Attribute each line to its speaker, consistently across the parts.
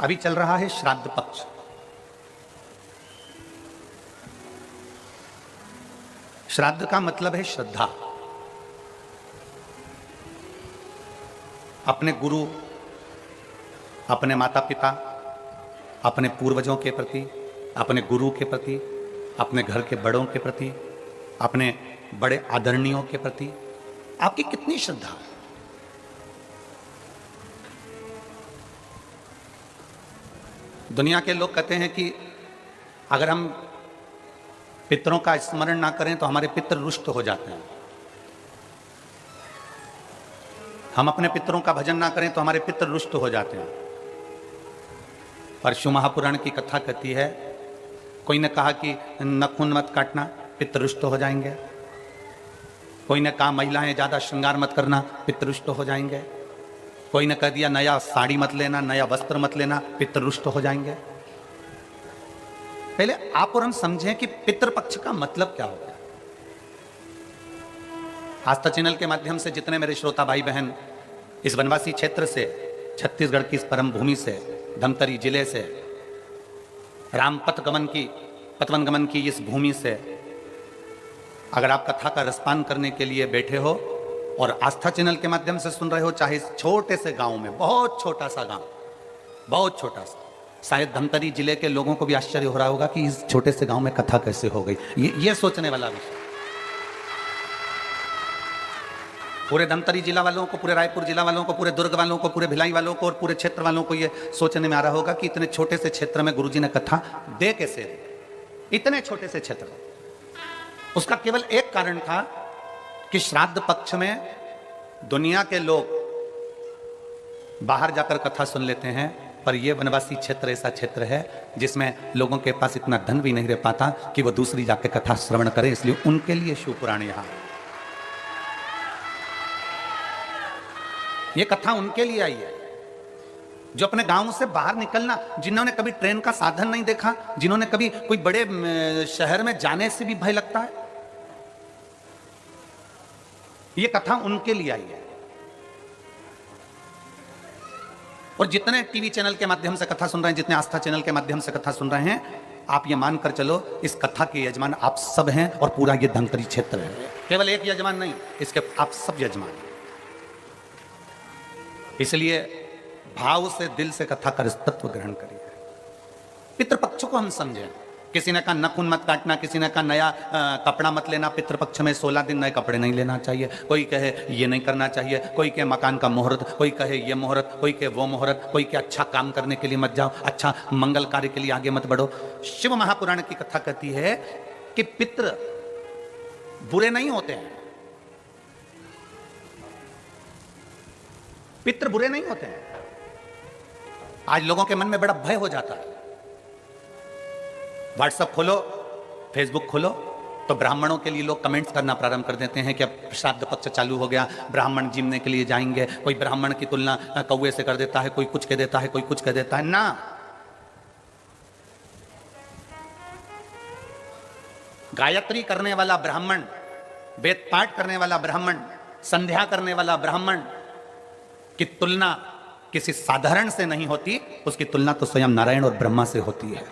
Speaker 1: अभी चल रहा है श्राद्ध पक्ष। श्राद्ध का मतलब है श्रद्धा। अपने गुरु, अपने माता पिता, अपने पूर्वजों के प्रति, अपने गुरु के प्रति, अपने घर के बड़ों के प्रति, अपने बड़े आदरणीयों के प्रति आपकी कितनी श्रद्धा है। दुनिया के लोग कहते हैं कि अगर हम पितरों का स्मरण ना करें तो हमारे पितर रुष्ट हो जाते हैं, हम अपने पितरों का भजन ना करें तो हमारे पितर रुष्ट हो जाते हैं। पर शिव महापुराण की कथा कहती है, कोई ने कहा कि नखून मत काटना, पितर रुष्ट हो जाएंगे। कोई ने कहा महिलाएं ज्यादा श्रृंगार मत करना, पितर रुष्ट हो जाएंगे। कोई ने कह दिया नया साड़ी मत लेना, नया वस्त्र मत लेना, पितर रुष्ट हो जाएंगे। पहले आप और हम समझें कि पितृपक्ष का मतलब क्या होता है। आस्था चैनल के माध्यम से जितने मेरे श्रोता भाई बहन इस वनवासी क्षेत्र से, छत्तीसगढ़ की इस परम भूमि से, धमतरी जिले से, राम पतवन गमन की इस भूमि से अगर आप कथा का रसपान करने के लिए बैठे हो और आस्था चैनल के माध्यम से सुन रहे हो, चाहे इस छोटे से गांव में, बहुत छोटा सा गांव, बहुत छोटा सा, शायद धमतरी जिले के लोगों को भी आश्चर्य हो रहा होगा कि इस छोटे से गांव में कथा कैसे हो गई। ये सोचने वाला विषय पूरे धमतरी जिला वालों को, पूरे रायपुर जिला वालों को, पूरे दुर्ग वालों को, पूरे भिलाई वालों को और पूरे क्षेत्र वालों को ये सोचने में आ रहा होगा कि इतने छोटे से क्षेत्र में गुरुजी ने कथा दे कैसे, इतने छोटे से क्षेत्र में। उसका केवल एक कारण था कि श्राद्ध पक्ष में दुनिया के लोग बाहर जाकर कथा सुन लेते हैं, पर यह वनवासी क्षेत्र ऐसा क्षेत्र है जिसमें लोगों के पास इतना धन भी नहीं रह पाता कि वह दूसरी जाकर कथा श्रवण करें, इसलिए उनके लिए शिव पुराण यहां। यह कथा उनके लिए आई है जो अपने गांव से बाहर निकलना, जिन्होंने कभी ट्रेन का साधन नहीं देखा, जिन्होंने कभी कोई बड़े शहर में जाने से भी भय लगता है, यह कथा उनके लिए आई है। और जितने टीवी चैनल के माध्यम से कथा सुन रहे हैं, जितने आस्था चैनल के माध्यम से कथा सुन रहे हैं, आप ये मानकर चलो इस कथा के यजमान आप सब हैं और पूरा ये धमतरी क्षेत्र है। केवल एक यजमान नहीं, इसके आप सब यजमान हैं। इसलिए भाव से, दिल से कथा का तत्व ग्रहण करिए। पितृपक्ष को हम समझें। किसी ने कहा नखून मत काटना, किसी ने कहा नया कपड़ा मत लेना, पितृपक्ष में 16 दिन नए कपड़े नहीं लेना चाहिए। कोई कहे ये नहीं करना चाहिए, कोई कहे मकान का मुहूर्त, कोई कहे ये मुहूर्त, कोई कहे वो मुहूर्त, कोई कहे अच्छा काम करने के लिए मत जाओ, अच्छा मंगल कार्य के लिए आगे मत बढ़ो। शिव महापुराण की कथा कहती है कि पितृ बुरे नहीं होते हैं, पितृ बुरे नहीं होते हैं। आज लोगों के मन में बड़ा भय हो जाता है। व्हाट्सएप खोलो, फेसबुक खोलो तो ब्राह्मणों के लिए लोग कमेंट्स करना प्रारंभ कर देते हैं कि अब श्राद्ध पक्ष चालू हो गया, ब्राह्मण जिमने के लिए जाएंगे। कोई ब्राह्मण की तुलना कौवे से कर देता है, कोई कुछ कह देता है, कोई कुछ कह देता है। ना, गायत्री करने वाला ब्राह्मण, वेद पाठ करने वाला ब्राह्मण, संध्या करने वाला ब्राह्मण की तुलना किसी साधारण से नहीं होती, उसकी तुलना तो स्वयं नारायण और ब्रह्मा से होती है,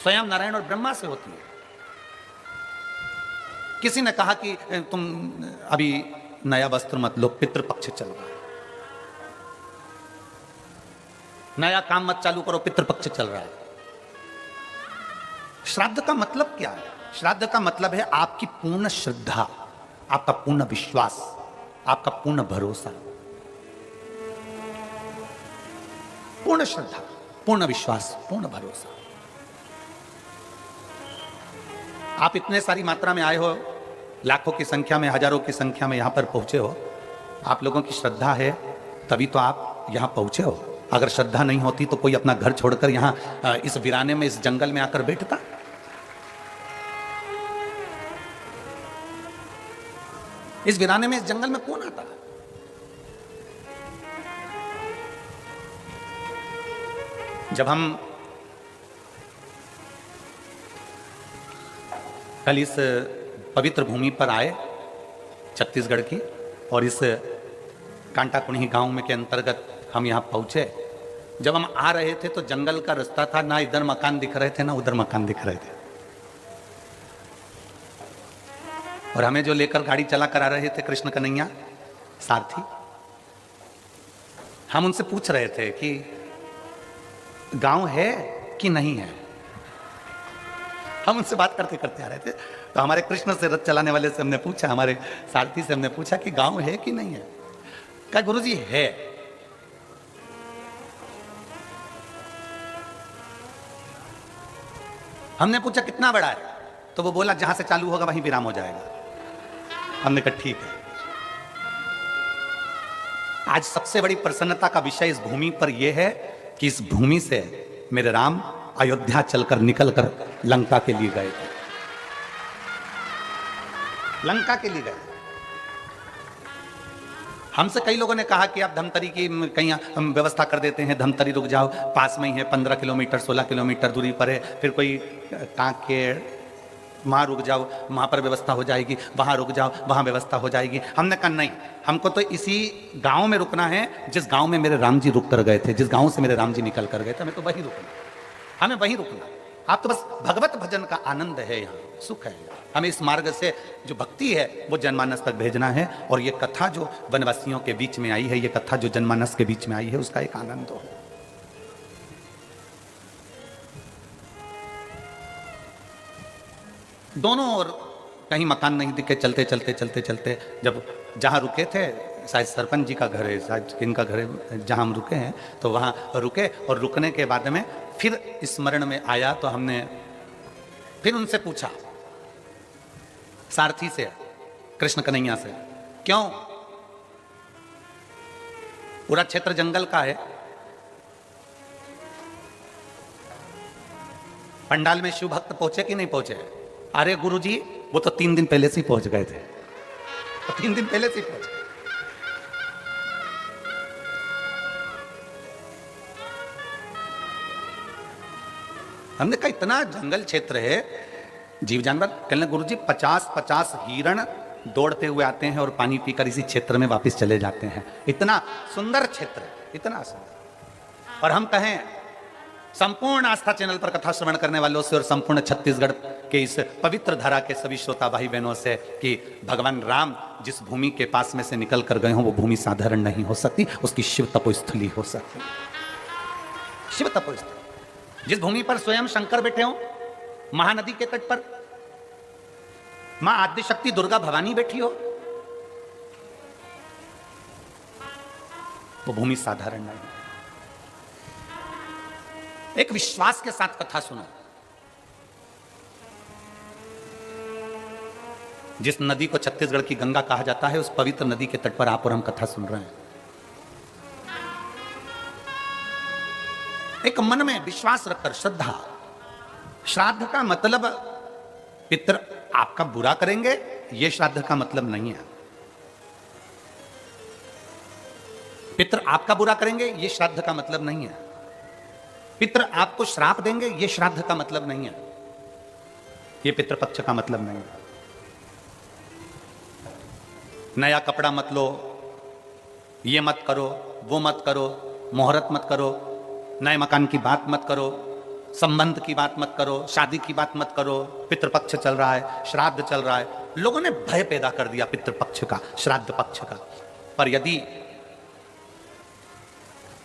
Speaker 1: स्वयं नारायण और ब्रह्मा से होती है। किसी ने कहा कि तुम अभी नया वस्त्र मत लो, पितृपक्ष चल रहा है, नया काम मत चालू करो, पितृपक्ष चल रहा है। श्राद्ध का मतलब क्या है? श्राद्ध का मतलब है आपकी पूर्ण श्रद्धा, आपका पूर्ण विश्वास, आपका पूर्ण भरोसा। पूर्ण श्रद्धा, पूर्ण विश्वास, पूर्ण भरोसा। आप इतने सारी मात्रा में आए हो, लाखों की संख्या में, हजारों की संख्या में यहां पर पहुंचे हो। आप लोगों की श्रद्धा है तभी तो आप यहां पहुंचे हो। अगर श्रद्धा नहीं होती तो कोई अपना घर छोड़कर यहां इस वीराने में, इस जंगल में आकर बैठता? इस वीराने में, इस जंगल में कौन आता? जब हम कल इस पवित्र भूमि पर आए छत्तीसगढ़ की, और इस कांटाकुणी गांव में के अंतर्गत हम यहाँ पहुँचे, जब हम आ रहे थे तो जंगल का रास्ता था, ना इधर मकान दिख रहे थे ना उधर मकान दिख रहे थे, और हमें जो लेकर गाड़ी चला कर आ रहे थे कृष्ण कन्हैया सारथी, हम उनसे पूछ रहे थे कि गांव है कि नहीं है। हम उनसे बात करते करते आ रहे थे, तो हमारे कृष्ण से रथ चलाने वाले से हमने पूछा, हमारे सारथी से हमने पूछा कि गांव है कि नहीं है। कहा गुरुजी है। हमने पूछा कितना बड़ा है, तो वो बोला जहां से चालू होगा वहीं विराम हो जाएगा। हमने कहा ठीक है। आज सबसे बड़ी प्रसन्नता का विषय इस भूमि पर यह है कि इस भूमि से मेरे राम अयोध्या चलकर निकलकर लंका के लिए गए थे, लंका के लिए गए। हमसे कई लोगों ने कहा कि आप धमतरी की कहीं हम व्यवस्था कर देते हैं, धमतरी रुक जाओ, पास में ही है, 15 किलोमीटर 16 किलोमीटर दूरी पर है, फिर कोई कांकेर वहाँ रुक जाओ, वहाँ पर व्यवस्था हो जाएगी, वहाँ रुक जाओ, वहाँ व्यवस्था हो जाएगी। हमने कहा नहीं, हमको तो इसी गांव में रुकना है जिस गांव में मेरे राम जी रुक कर गए थे, जिस गांव से मेरे राम जी निकल कर गए थे, हमें तो वहीं रुकना, हमें वहीं रुकना। आप तो बस भगवत भजन का आनंद है, यहाँ सुख है। हमें इस मार्ग से जो भक्ति है वो जनमानस तक भेजना है, और ये कथा जो वनवासियों के बीच में आई है, ये कथा जो जनमानस के बीच में आई है, उसका एक आनंद हो। दोनों ओर कहीं मकान नहीं दिखे, चलते चलते चलते चलते जब जहाँ रुके थे, शायद सरपंच जी का घर है, शायद किनका घर है, जहाँ हम रुके हैं, तो वहाँ रुके, और रुकने के बाद में फिर स्मरण में आया, तो हमने फिर उनसे पूछा, सारथी से, कृष्ण कन्हैया से, क्यों पूरा क्षेत्र जंगल का है, पंडाल में शिव भक्त पहुंचे कि नहीं पहुंचे? अरे गुरुजी वो तो 3 दिन पहले से ही पहुंच गए थे, तो 3 दिन पहले से ही पहुंच गए। हमने कहा इतना जंगल क्षेत्र है, जीव जानवर, कहने गुरुजी 50-50 हिरण दौड़ते हुए आते हैं और पानी पीकर इसी क्षेत्र में वापस चले जाते हैं। इतना सुंदर क्षेत्र, इतना सुंदर। और हम कहें संपूर्ण आस्था चैनल पर कथा श्रवण करने वालों से और संपूर्ण छत्तीसगढ़ के इस पवित्र धारा के सभी श्रोता भाई बहनों से कि भगवान राम जिस भूमि के पास में से निकल कर गए हों, वो भूमि साधारण नहीं हो सकती, उसकी शिव तपोस्थली हो सकती, शिव तपोस्थली। जिस भूमि पर स्वयं शंकर बैठे हों, महानदी के तट पर मां आद्यशक्ति दुर्गा भवानी बैठी हो, वो भूमि साधारण नहीं। एक विश्वास के साथ कथा सुनो। जिस नदी को छत्तीसगढ़ की गंगा कहा जाता है, उस पवित्र नदी के तट पर आप और हम कथा सुन रहे हैं। एक मन में विश्वास रखकर, श्रद्धा। श्राद्ध का मतलब पितर आपका बुरा करेंगे, यह श्राद्ध का मतलब नहीं है। पितर आपका बुरा करेंगे, यह श्राद्ध का मतलब नहीं है। पितर आपको श्राप देंगे, यह श्राद्ध का मतलब नहीं है, यह पितृपक्ष का मतलब नहीं है। नया कपड़ा मत लो, ये मत करो, वो मत करो, मुहूर्त मत करो, नए मकान की बात मत करो, संबंध की बात मत करो, शादी की बात मत करो, पितृपक्ष चल रहा है, श्राद्ध चल रहा है। लोगों ने भय पैदा कर दिया पितृपक्ष का, श्राद्ध पक्ष का। पर यदि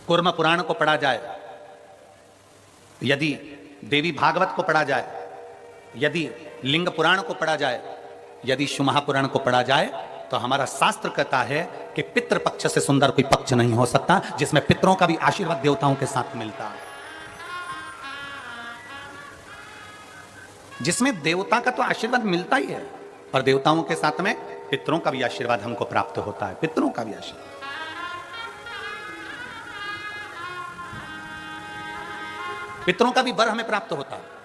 Speaker 1: कूर्म पुराण को पढ़ा जाए, यदि देवी भागवत को पढ़ा जाए, यदि लिंग पुराण को पढ़ा जाए, यदि शिव महापुराण को पढ़ा जाए, तो हमारा शास्त्र कहता है कि पितृपक्ष से सुंदर कोई पक्ष नहीं हो सकता, जिसमें पितरों का भी आशीर्वाद देवताओं के साथ मिलता है, जिसमें देवता का तो आशीर्वाद मिलता ही है, पर देवताओं के साथ में पितरों का भी आशीर्वाद हमको प्राप्त होता है, पितरों का भी आशीर्वाद। पितरों का भी वर हमें प्राप्त होता है,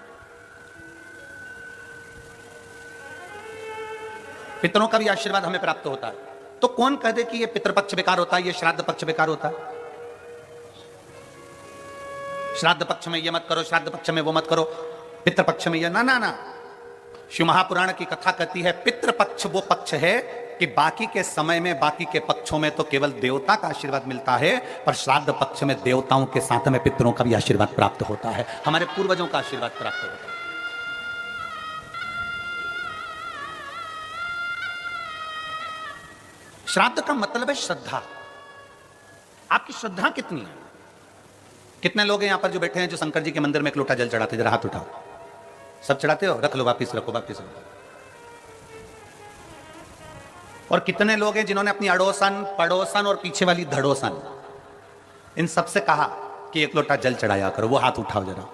Speaker 1: पितरों का भी आशीर्वाद हमें प्राप्त होता है। तो कौन कह दे कि ये पितृपक्ष बेकार होता है, ये श्राद्ध पक्ष बेकार होता है? श्राद्ध पक्ष में ये मत करो, श्राद्ध पक्ष में वो मत करो, पितृपक्ष में ये ना ना ना। शिव महापुराण की कथा कहती है पितृपक्ष वो पक्ष है कि बाकी के समय में, बाकी के पक्षों में तो केवल देवता का आशीर्वाद मिलता है, पर श्राद्ध पक्ष में देवताओं के साथ में पितरों का भी आशीर्वाद प्राप्त होता है, हमारे पूर्वजों का आशीर्वाद प्राप्त होता है। श्राद्ध का मतलब है श्रद्धा। आपकी श्रद्धा कितनी है? कितने लोग हैं यहां पर जो बैठे हैं जो शंकर जी के मंदिर में एक लोटा जल चढ़ाते? जरा हाथ उठाओ। सब चढ़ाते हो? रख लो, वापिस रखो, वापिस रखो। और कितने लोग हैं जिन्होंने अपनी अड़ोसन, पड़ोसन और पीछे वाली धड़ोसन, इन सबसे कहा कि एक लोटा जल चढ़ाया करो? वो हाथ उठाओ जरा,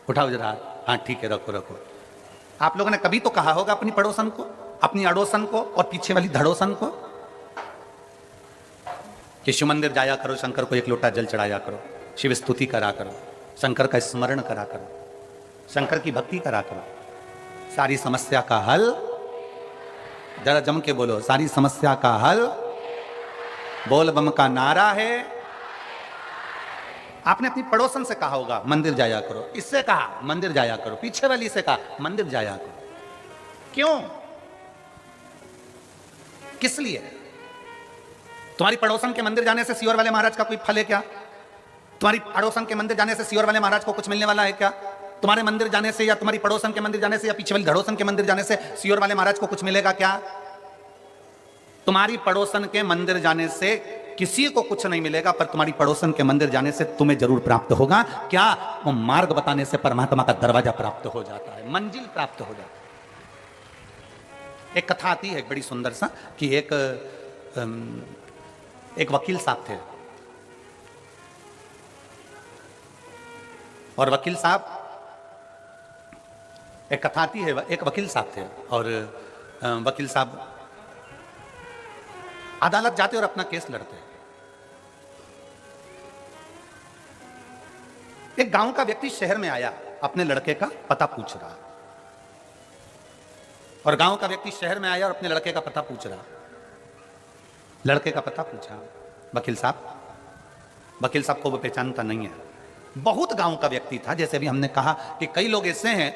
Speaker 1: उठाओ जरा। हाँ ठीक है, रखो रखो। आप लोगों ने कभी तो कहा होगा अपनी पड़ोसन को, अपनी अड़ोसन को और पीछे वाली धड़ोसन को कि शिव मंदिर जाया करो, शंकर को एक लोटा जल चढ़ाया करो, शिव स्तुति करा करो, शंकर का स्मरण करा करो, शंकर की भक्ति करा करो, सारी समस्या का हल। जरा जम के बोलो, सारी समस्या का हल बोल बम का नारा है। आपने अपनी पड़ोसन से कहा होगा मंदिर जाया करो, इससे कहा मंदिर जाया करो, पीछे वाली से कहा मंदिर जाया करो। क्यों? किस लिए? तुम्हारी पड़ोसन के मंदिर जाने से सियोर वाले महाराज का कोई फल है क्या? तुम्हारी पड़ोसन के मंदिर जाने से सियोर वाले महाराज को कुछ मिलने वाला है क्या? तुम्हारे मंदिर जाने से या तुम्हारी पड़ोसन के मंदिर जाने से या पीछे वाली धड़ोसन के मंदिर जाने से सियोर वाले महाराज को कुछ मिलेगा क्या? तुम्हारी पड़ोसन के मंदिर जाने से किसी को कुछ नहीं मिलेगा, पर तुम्हारी पड़ोसन के मंदिर जाने से तुम्हें जरूर प्राप्त होगा। क्या? वो मार्ग बताने से परमात्मा का दरवाजा प्राप्त हो जाता है, मंजिल प्राप्त हो जाता है। एक कथा आती है एक बड़ी सुंदर सा कि एक वकील साहब थे, और वकील साहब, एक कथा आती है, एक वकील साहब थे और वकील साहब अदालत जाते और अपना केस लड़ते। एक गांव का व्यक्ति शहर में आया, अपने लड़के का पता पूछ रहा, और गांव का व्यक्ति शहर में आया और अपने लड़के का पता पूछ रहा। लड़के का पता पूछा वकील साहब को वो पहचानता नहीं है। बहुत गांव का व्यक्ति था, जैसे अभी हमने कहा कि कई लोग ऐसे हैं,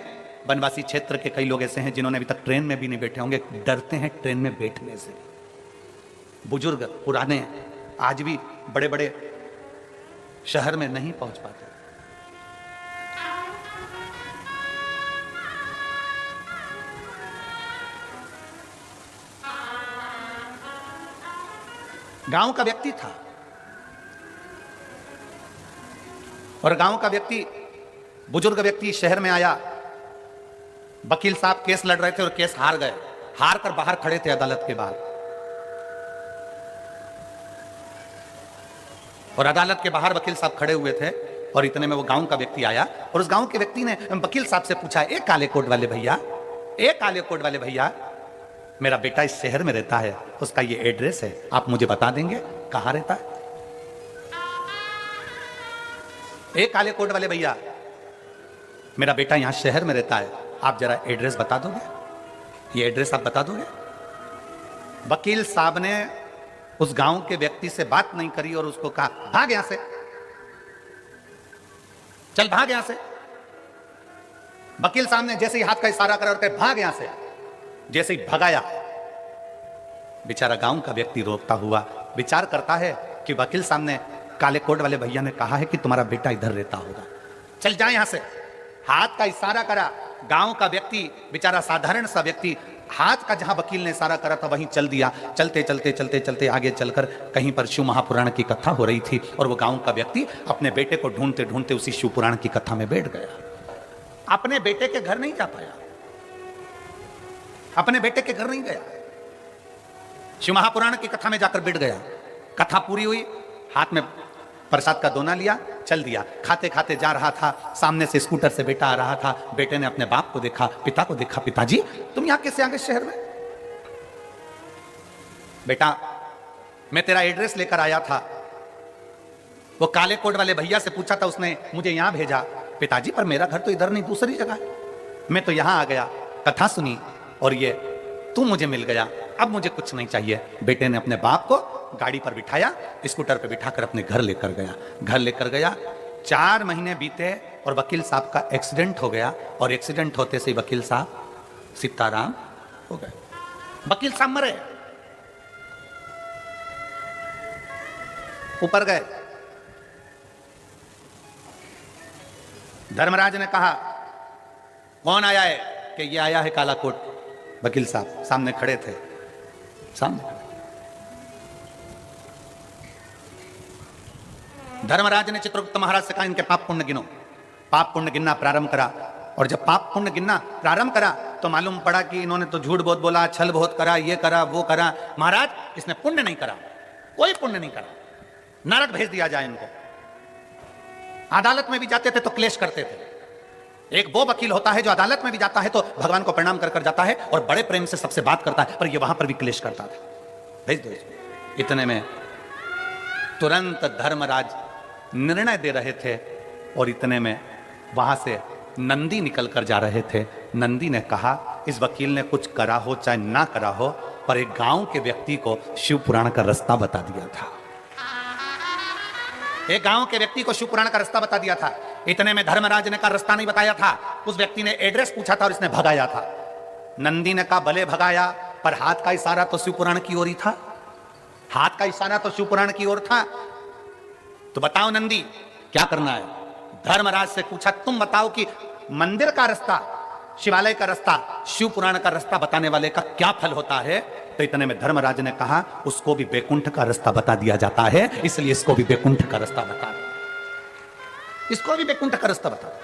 Speaker 1: वनवासी क्षेत्र के कई लोग ऐसे हैं जिन्होंने अभी तक ट्रेन में भी नहीं बैठे होंगे, डरते हैं ट्रेन में बैठने से। बुजुर्ग पुराने आज भी बड़े बड़े शहर में नहीं पहुंच पाते। गांव का व्यक्ति था, और गांव का व्यक्ति, बुजुर्ग व्यक्ति शहर में आया। वकील साहब केस लड़ रहे थे और केस हार गए, हार कर बाहर खड़े थे अदालत के बाहर, और अदालत के बाहर वकील साहब खड़े हुए थे। और इतने में वो गांव का व्यक्ति आया, और उस गांव के व्यक्ति ने वकील साहब से पूछा, एक काले कोट वाले भैया, एक काले कोट वाले भैया, मेरा बेटा इस शहर में रहता है, उसका ये एड्रेस है, आप मुझे बता देंगे कहां रहता है? एक काले कोट वाले भैया, मेरा बेटा यहां शहर में रहता है, आप जरा एड्रेस बता दोगे? ये एड्रेस आप बता दोगे? वकील साहब ने उस गांव के व्यक्ति से बात नहीं करी और उसको कहा, भाग यहां से, चल भाग यहां से। वकील साहब ने जैसे ही हाथ का इशारा करा और कहा, भाग यहां से, जैसे ही भगाया, बेचारा गांव का व्यक्ति रोकता हुआ विचार करता है कि वकील साहब ने, काले कोट वाले भैया ने कहा है कि तुम्हारा बेटा इधर रहता होगा, चल जा यहां से। हाथ का इशारा करा, गांव का व्यक्ति, बेचारा साधारण सा व्यक्ति, हाथ का जहां वकील ने इशारा करा था वहीं चल दिया। चलते चलते चलते चलते आगे चलकर कहीं पर शिव महापुराण की कथा हो रही थी, और वो गांव का व्यक्ति अपने बेटे को ढूंढते ढूंढते उसी शिव पुराण की कथा में बैठ गया। अपने बेटे के घर नहीं जा पाया, अपने बेटे के घर नहीं गया, शिव महापुराण की कथा में जाकर बैठ गया। कथा पूरी हुई, हाथ में प्रसाद का दोना लिया, चल दिया। खाते खाते जा रहा था, सामने से स्कूटर से बेटा आ रहा था। बेटे ने अपने बाप को देखा, पिता को देखा, पिताजी तुम यहां कैसे आ गए शहर में? बेटा मैं तेरा एड्रेस लेकर आया था, वो काले कोट वाले भैया से पूछा था, उसने मुझे यहां भेजा। पिताजी पर मेरा घर तो इधर नहीं, दूसरी जगह है, मैं तो यहां आ गया, कथा सुनी और ये तू मुझे मिल गया, अब मुझे कुछ नहीं चाहिए। बेटे ने अपने बाप को गाड़ी पर बिठाया, स्कूटर पर बिठाकर अपने घर लेकर गया। घर लेकर गया, 4 महीने बीते और वकील साहब का एक्सीडेंट हो गया, और एक्सीडेंट होते से वकील साहब सीताराम हो गए। वकील साहब मरे, ऊपर गए। धर्मराज ने कहा कौन आया है? कि ये आया है काला कोट वकील साहब। सामने खड़े थे, सामने। धर्मराज ने चित्रगुप्त महाराज से कहा इनके पाप पुण्य गिनो। पाप पुण्य गिनना प्रारंभ करा, और जब पाप पुण्य गिनना प्रारंभ करा तो मालूम पड़ा कि इन्होंने तो झूठ बहुत बोला, छल बहुत करा, ये करा वो करा। महाराज इसने पुण्य नहीं करा, कोई पुण्य नहीं करा, नरक भेज दिया जाए इनको। अदालत में भी जाते थे तो क्लेश करते थे। एक वो वकील होता है जो अदालत में भी जाता है तो भगवान को प्रणाम कर कर जाता है और बड़े प्रेम से सबसे बात करता है, पर ये वहां पर भी क्लेश करता था। भेज दो इसको। इतने में तुरंत धर्मराज निर्णय दे रहे थे, और इतने में वहां से नंदी निकल कर जा रहे थे। नंदी ने कहा इस वकील ने कुछ करा हो चाहे ना करा हो, पर एक गांव के व्यक्ति को शिव पुराण का रास्ता बता दिया था। एक गांव के व्यक्ति को शिव पुराण का रास्ता बता दिया था। इतने में धर्मराज ने कहा रास्ता नहीं बताया था, उस व्यक्ति ने एड्रेस पूछा था और इसने भगाया था। नंदी ने कहा भले भगाया, पर हाथ का इशारा तो शिव पुराण की ओर ही था। हाथ का इशारा तो शिव पुराण की ओर था। तो बताओ नंदी क्या करना है? धर्मराज से पूछा तुम बताओ कि मंदिर का रास्ता, शिवालय का रास्ता, शिव पुराण का रास्ता बताने वाले का क्या फल होता है? तो इतने में धर्मराज ने कहा उसको भी वैकुंठ का रास्ता बता दिया जाता है, इसलिए इसको भी वैकुंठ का रास्ता बता दो, इसको भी वैकुंठ का रास्ता बता दो।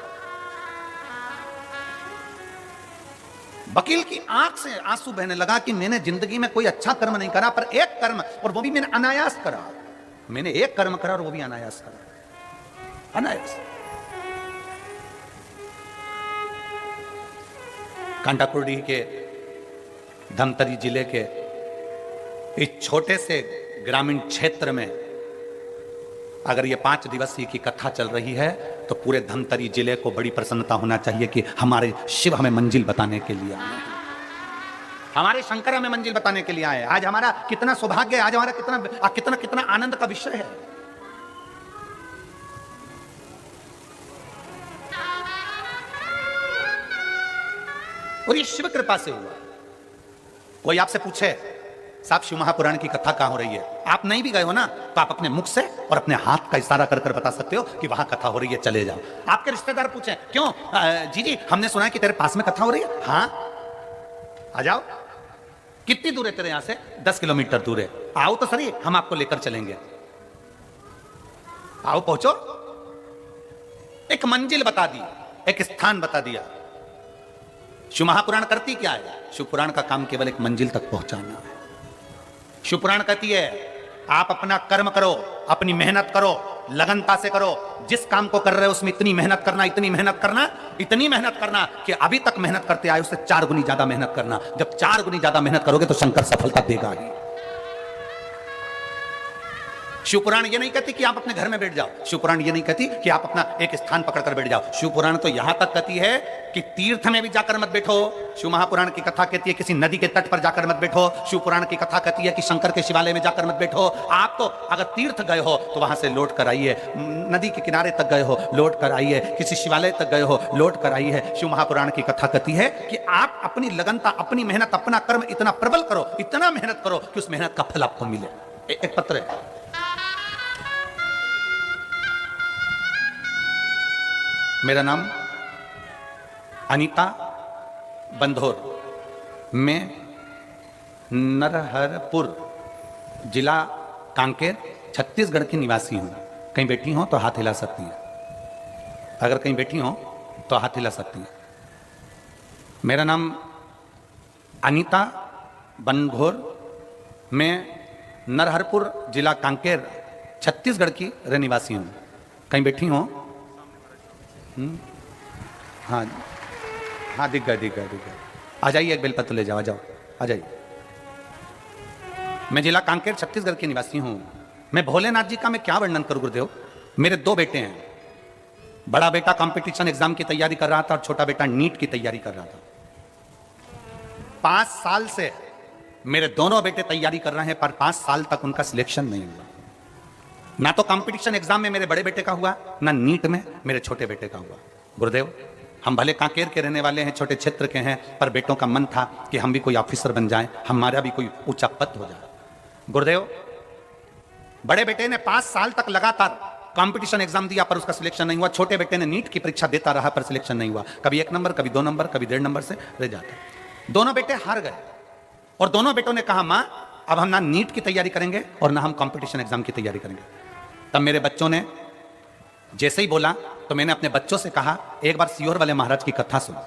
Speaker 1: वकील की आंख से आंसू बहने लगा कि मैंने जिंदगी में कोई अच्छा कर्म नहीं करा, पर एक कर्म, और वो भी मैंने अनायास करा। मैंने एक कर्म करा और वो भी अनायास करा, अनायास। कांटाकुर्डी के धमतरी जिले के इस छोटे से ग्रामीण क्षेत्र में अगर ये 5 दिवसीय की कथा चल रही है तो पूरे धमतरी जिले को बड़ी प्रसन्नता होना चाहिए कि हमारे शिव हमें मंजिल बताने के लिए आए हैं, हमारे शंकर हमें मंजिल बताने के लिए आए। आज हमारा कितना सौभाग्य है, आज हमारा कितना कितना कितना आनंद का विषय है। और ये शिव कृपा से हुआ। कोई आपसे पूछे साहब शिव महापुराण की कथा कहां हो रही है, आप नहीं भी गए हो ना, तो आप अपने मुख से और अपने हाथ का इशारा कर कर बता सकते हो कि वहां कथा हो रही है, चले जाओ। आपके रिश्तेदार पूछे क्यों जी हमने सुना है कि तेरे पास में कथा हो रही है, हाँ आ जाओ। कितनी दूर है तेरे यहां से? 10 किलोमीटर दूर है। आओ तो सही, हम आपको लेकर चलेंगे। आओ पहुंचो। एक मंजिल बता दी, एक स्थान बता दिया। शिव महापुराण करती क्या है? शिव पुराण का काम केवल एक मंजिल तक पहुंचाना है। शिव पुराण कहती है आप अपना कर्म करो, अपनी मेहनत करो, लगनता से करो। जिस काम को कर रहे हो उसमें इतनी मेहनत करना, इतनी मेहनत करना, इतनी मेहनत करना कि अभी तक मेहनत करते आए उससे 4 गुनी ज्यादा मेहनत करना। जब 4 गुनी ज्यादा मेहनत करोगे तो शंकर सफलता देगा ही। शिवपुराण ये नहीं कहती कि आप अपने घर में बैठ जाओ। शिवपुराण ये नहीं कहती कि आप अपना एक स्थान पकड़कर बैठ जाओ। शिवपुराण तो यहां तक कहती है कि तीर्थ में भी जाकर मत बैठो। शिव महापुराण की कथा कहती है किसी नदी के तट पर जाकर मत बैठो। शिवपुराण की कथा कहती है कि शंकर के शिवालय में जाकर मत बैठो। आप तो अगर तीर्थ गए हो तो वहां से लौट कर आइए, नदी के किनारे तक गए हो लौट कर आइए, किसी शिवालय तक गए हो लौट कर आइए। शिव महापुराण की कथा कहती है कि आप अपनी लगनता, अपनी मेहनत, अपना कर्म इतना प्रबल करो, इतना मेहनत करो कि उस मेहनत का फल आपको मिले। एक पत्र है, मेरा नाम अनीता बंधोर, मैं नरहरपुर जिला कांकेर छत्तीसगढ़ की निवासी हूँ। कहीं बैठी हो तो हाथ हिला सकती हैं, अगर कहीं बैठी हो तो हाथ हिला सकती हैं। मेरा नाम अनीता बंधोर, मैं नरहरपुर जिला कांकेर छत्तीसगढ़ की रहनिवासी हूँ। कहीं बैठी हो? हाँ हाँ, दिख गए। आ जाइए, एक बेलपत्र ले जाओ, आ जाओ, आ जाइए। मैं जिला कांकेर छत्तीसगढ़ की निवासी हूँ। मैं भोलेनाथ जी का मैं क्या वर्णन करूँ गुरुदेव। मेरे 2 बेटे हैं। बड़ा बेटा कंपटीशन एग्जाम की तैयारी कर रहा था और छोटा बेटा नीट की तैयारी कर रहा था। 5 साल से मेरे दोनों बेटे तैयारी कर रहे हैं, पर 5 साल तक उनका सिलेक्शन नहीं हुआ। ना तो कंपटीशन एग्जाम में मेरे बड़े बेटे का हुआ, ना नीट में मेरे छोटे बेटे का हुआ। गुरुदेव, हम भले कांकेर के रहने वाले हैं, छोटे क्षेत्र के हैं, पर बेटों का मन था कि हम भी कोई ऑफिसर बन जाएं, हमारा भी कोई ऊंचा पद हो जाए। गुरुदेव, बड़े बेटे ने 5 साल तक लगातार कंपटीशन एग्जाम दिया पर उसका सिलेक्शन नहीं हुआ। छोटे बेटे ने नीट की परीक्षा देता रहा पर सिलेक्शन नहीं हुआ। कभी 1 नंबर, कभी 2 नंबर, कभी 1.5 नंबर से रह जाते। दोनों बेटे हार गए और दोनों बेटों ने कहा, मां अब हम ना नीट की तैयारी करेंगे और ना हम कंपटीशन एग्जाम की तैयारी करेंगे। तब मेरे बच्चों ने जैसे ही बोला तो मैंने अपने बच्चों से कहा, एक बार सीहोर वाले महाराज की कथा सुनो।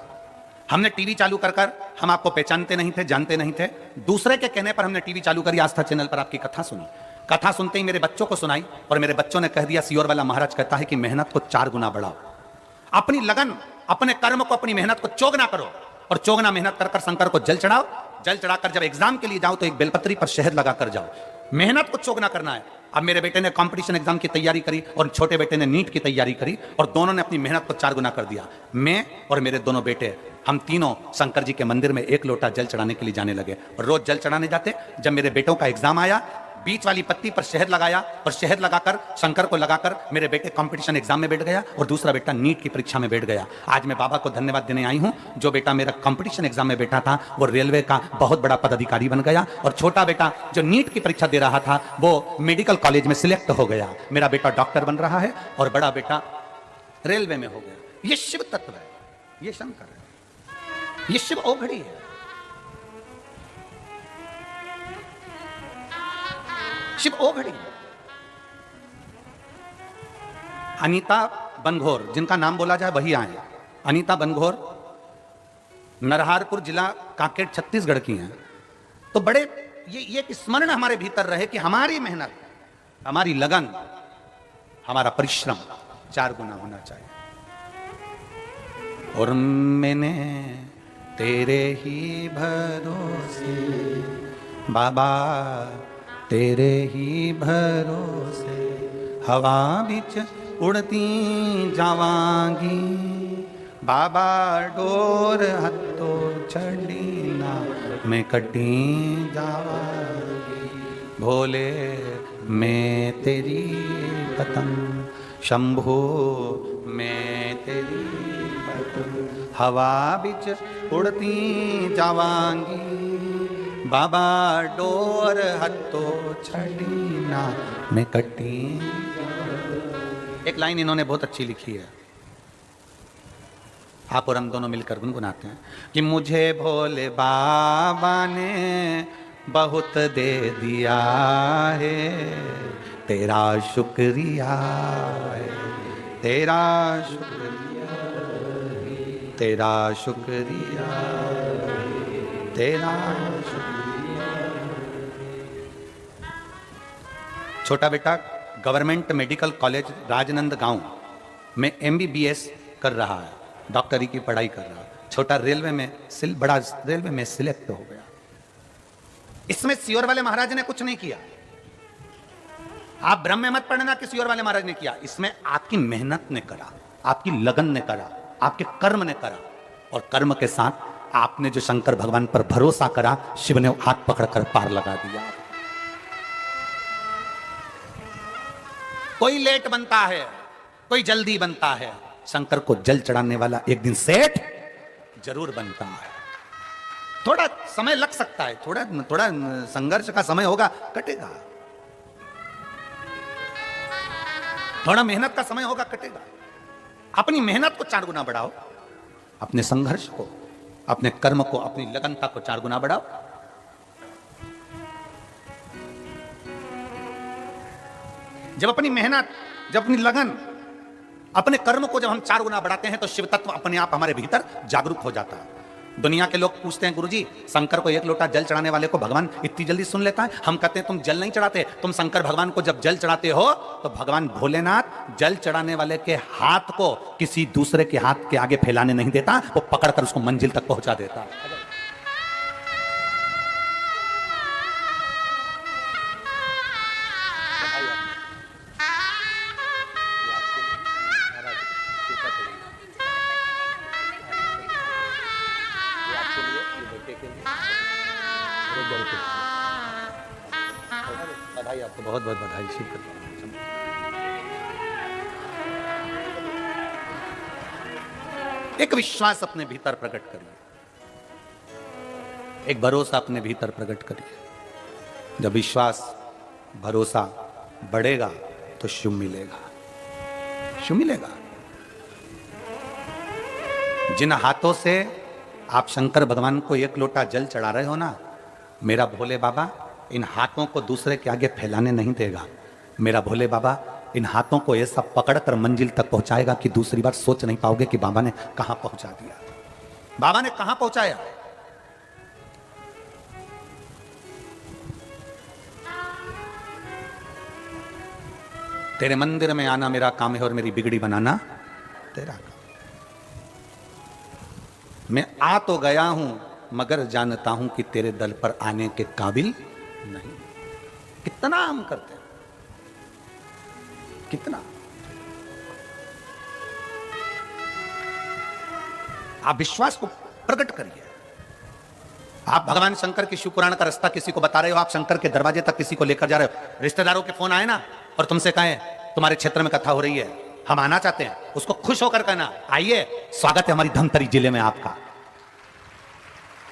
Speaker 1: हमने टीवी चालू कर हम आपको पहचानते नहीं थे, जानते नहीं थे, दूसरे के कहने पर हमने टीवी चालू करी, आस्था चैनल पर आपकी कथा सुनी। कथा सुनते ही मेरे बच्चों को सुनाई और मेरे बच्चों ने कह दिया, सीहोर वाला महाराज कहता है कि मेहनत को 4 गुना बढ़ाओ, अपनी लगन, अपने कर्म को, अपनी मेहनत को चौगना करो और चौगना मेहनत कर शंकर को जल चढ़ाओ। जल चढ़ाकर जब एग्जाम के लिए जाओ तो एक बेलपत्री पर शहद लगाकर जाओ। मेहनत को चौगना करना है। अब मेरे बेटे ने कंपटीशन एग्जाम की तैयारी करी और छोटे बेटे ने नीट की तैयारी करी और दोनों ने अपनी मेहनत को 4 गुना कर दिया। मैं और मेरे दोनों बेटे, हम तीनों शंकर जी के मंदिर में 1 लोटा जल चढ़ाने के लिए जाने लगे और रोज जल चढ़ाने जाते। जब मेरे बेटों का एग्जाम आया, बीच वाली पत्ती पर शहद लगाया और शहद लगाकर शंकर को लगाकर मेरे बेटे कंपटीशन एग्जाम में बैठ गया और दूसरा बेटा नीट की परीक्षा में बैठ गया। आज मैं बाबा को धन्यवाद देने आई हूं, जो बेटा मेरा कंपटीशन एग्जाम में बैठा था वो रेलवे का बहुत बड़ा पदाधिकारी बन गया और छोटा बेटा जो नीट की परीक्षा दे रहा था वो मेडिकल कॉलेज में सिलेक्ट हो गया। मेरा बेटा डॉक्टर बन रहा है और बड़ा बेटा रेलवे में हो गया। ये शिव तत्व है, ये शंकर है, ये शिव ओघड़ी है। शिव ओघड़ी। अनीता बनघोर, जिनका नाम बोला जाए वही आए। अनीता बनघोर नरहारपुर जिला कांकेर छत्तीसगढ़ की हैं। तो बड़े ये स्मरण हमारे भीतर रहे कि हमारी मेहनत, हमारी लगन, हमारा परिश्रम 4 गुना होना चाहिए। और मैंने तेरे ही भरोसे बाबा, तेरे ही भरोसे हवा बिच उड़ती जावांगी बाबा, डोर हत्तो छड़ी ना मैं कटी जावांगी। भोले मैं तेरी पतंग, शंभो मैं तेरी पतंग, हवा बिच उड़ती जावांगी बाबा, डोर हत्तो छड़ी ना मैं कटी। एक लाइन इन्होंने बहुत अच्छी लिखी है, आप और हम दोनों मिलकर गुनगुनाते हैं कि मुझे भोले बाबा ने बहुत दे दिया है, तेरा शुक्रिया है, तेरा शुक्रिया, तेरा शुक्रिया, तेरा शुक्रिया। छोटा बेटा गवर्नमेंट मेडिकल कॉलेज राजनांदगांव में MBBS कर रहा है, डॉक्टरी की पढ़ाई कर रहा है। छोटा रेलवे में बड़ा रेलवे में सिलेक्ट हो गया। इसमें सीहोर वाले महाराज ने कुछ नहीं किया। आप भ्रम में मत पड़ना कि सीहोर वाले महाराज ने किया। इसमें आपकी मेहनत ने करा, आपकी लगन ने करा, आपके कर्म ने करा और कर्म के साथ आपने जो शंकर भगवान पर भरोसा करा, शिव ने हाथ पकड़कर पार लगा दिया। कोई लेट बनता है, कोई जल्दी बनता है, शंकर को जल चढ़ाने वाला एक दिन सेठ जरूर बनता है। थोड़ा समय लग सकता है, थोड़ा संघर्ष का समय होगा, कटेगा। थोड़ा मेहनत का समय होगा, कटेगा। अपनी मेहनत को 4 गुना बढ़ाओ, अपने संघर्ष को, अपने कर्म को, अपनी लगनता को 4 गुना बढ़ाओ। जब अपनी मेहनत, जब अपनी लगन, अपने कर्म को जब हम 4 गुना बढ़ाते हैं तो शिव तत्व अपने आप हमारे भीतर जागरूक हो जाता है। दुनिया के लोग पूछते हैं, गुरुजी शंकर को 1 लोटा जल चढ़ाने वाले को भगवान इतनी जल्दी सुन लेता है? हम कहते हैं तुम जल नहीं चढ़ाते, तुम शंकर भगवान को जब जल चढ़ाते हो तो भगवान भोलेनाथ जल चढ़ाने वाले के हाथ को किसी दूसरे के हाथ के आगे फैलाने नहीं देता, वो पकड़कर उसको मंजिल तक पहुंचा देता है। बधाई, आपको बहुत बहुत बधाई। एक विश्वास अपने भीतर प्रकट करिए, एक भरोसा अपने भीतर प्रकट करिए। जब विश्वास, भरोसा बढ़ेगा तो शुभ मिलेगा, शुभ मिलेगा। जिन हाथों से आप शंकर भगवान को एक लोटा जल चढ़ा रहे हो ना, मेरा भोले बाबा इन हाथों को दूसरे के आगे फैलाने नहीं देगा। मेरा भोले बाबा इन हाथों को ऐसा पकड़कर मंजिल तक पहुंचाएगा कि दूसरी बार सोच नहीं पाओगे कि बाबा ने कहां पहुंचा दिया, बाबा ने कहां पहुंचाया। तेरे मंदिर में आना मेरा काम है और मेरी बिगड़ी बनाना तेरा काम। मैं आ तो गया हूं मगर जानता हूं कि तेरे दल पर आने के काबिल नहीं। कितना हम करते हैं, कितना। आप विश्वास को प्रकट करिए। आप भगवान शंकर की शिव पुराण का रास्ता किसी को बता रहे हो, आप शंकर के दरवाजे तक किसी को लेकर जा रहे हो, रिश्तेदारों के फोन आए ना और तुमसे कहें तुम्हारे क्षेत्र में कथा हो रही है, हम आना चाहते हैं, उसको खुश होकर कहना आइए, स्वागत है हमारी धमतरी जिले में आपका,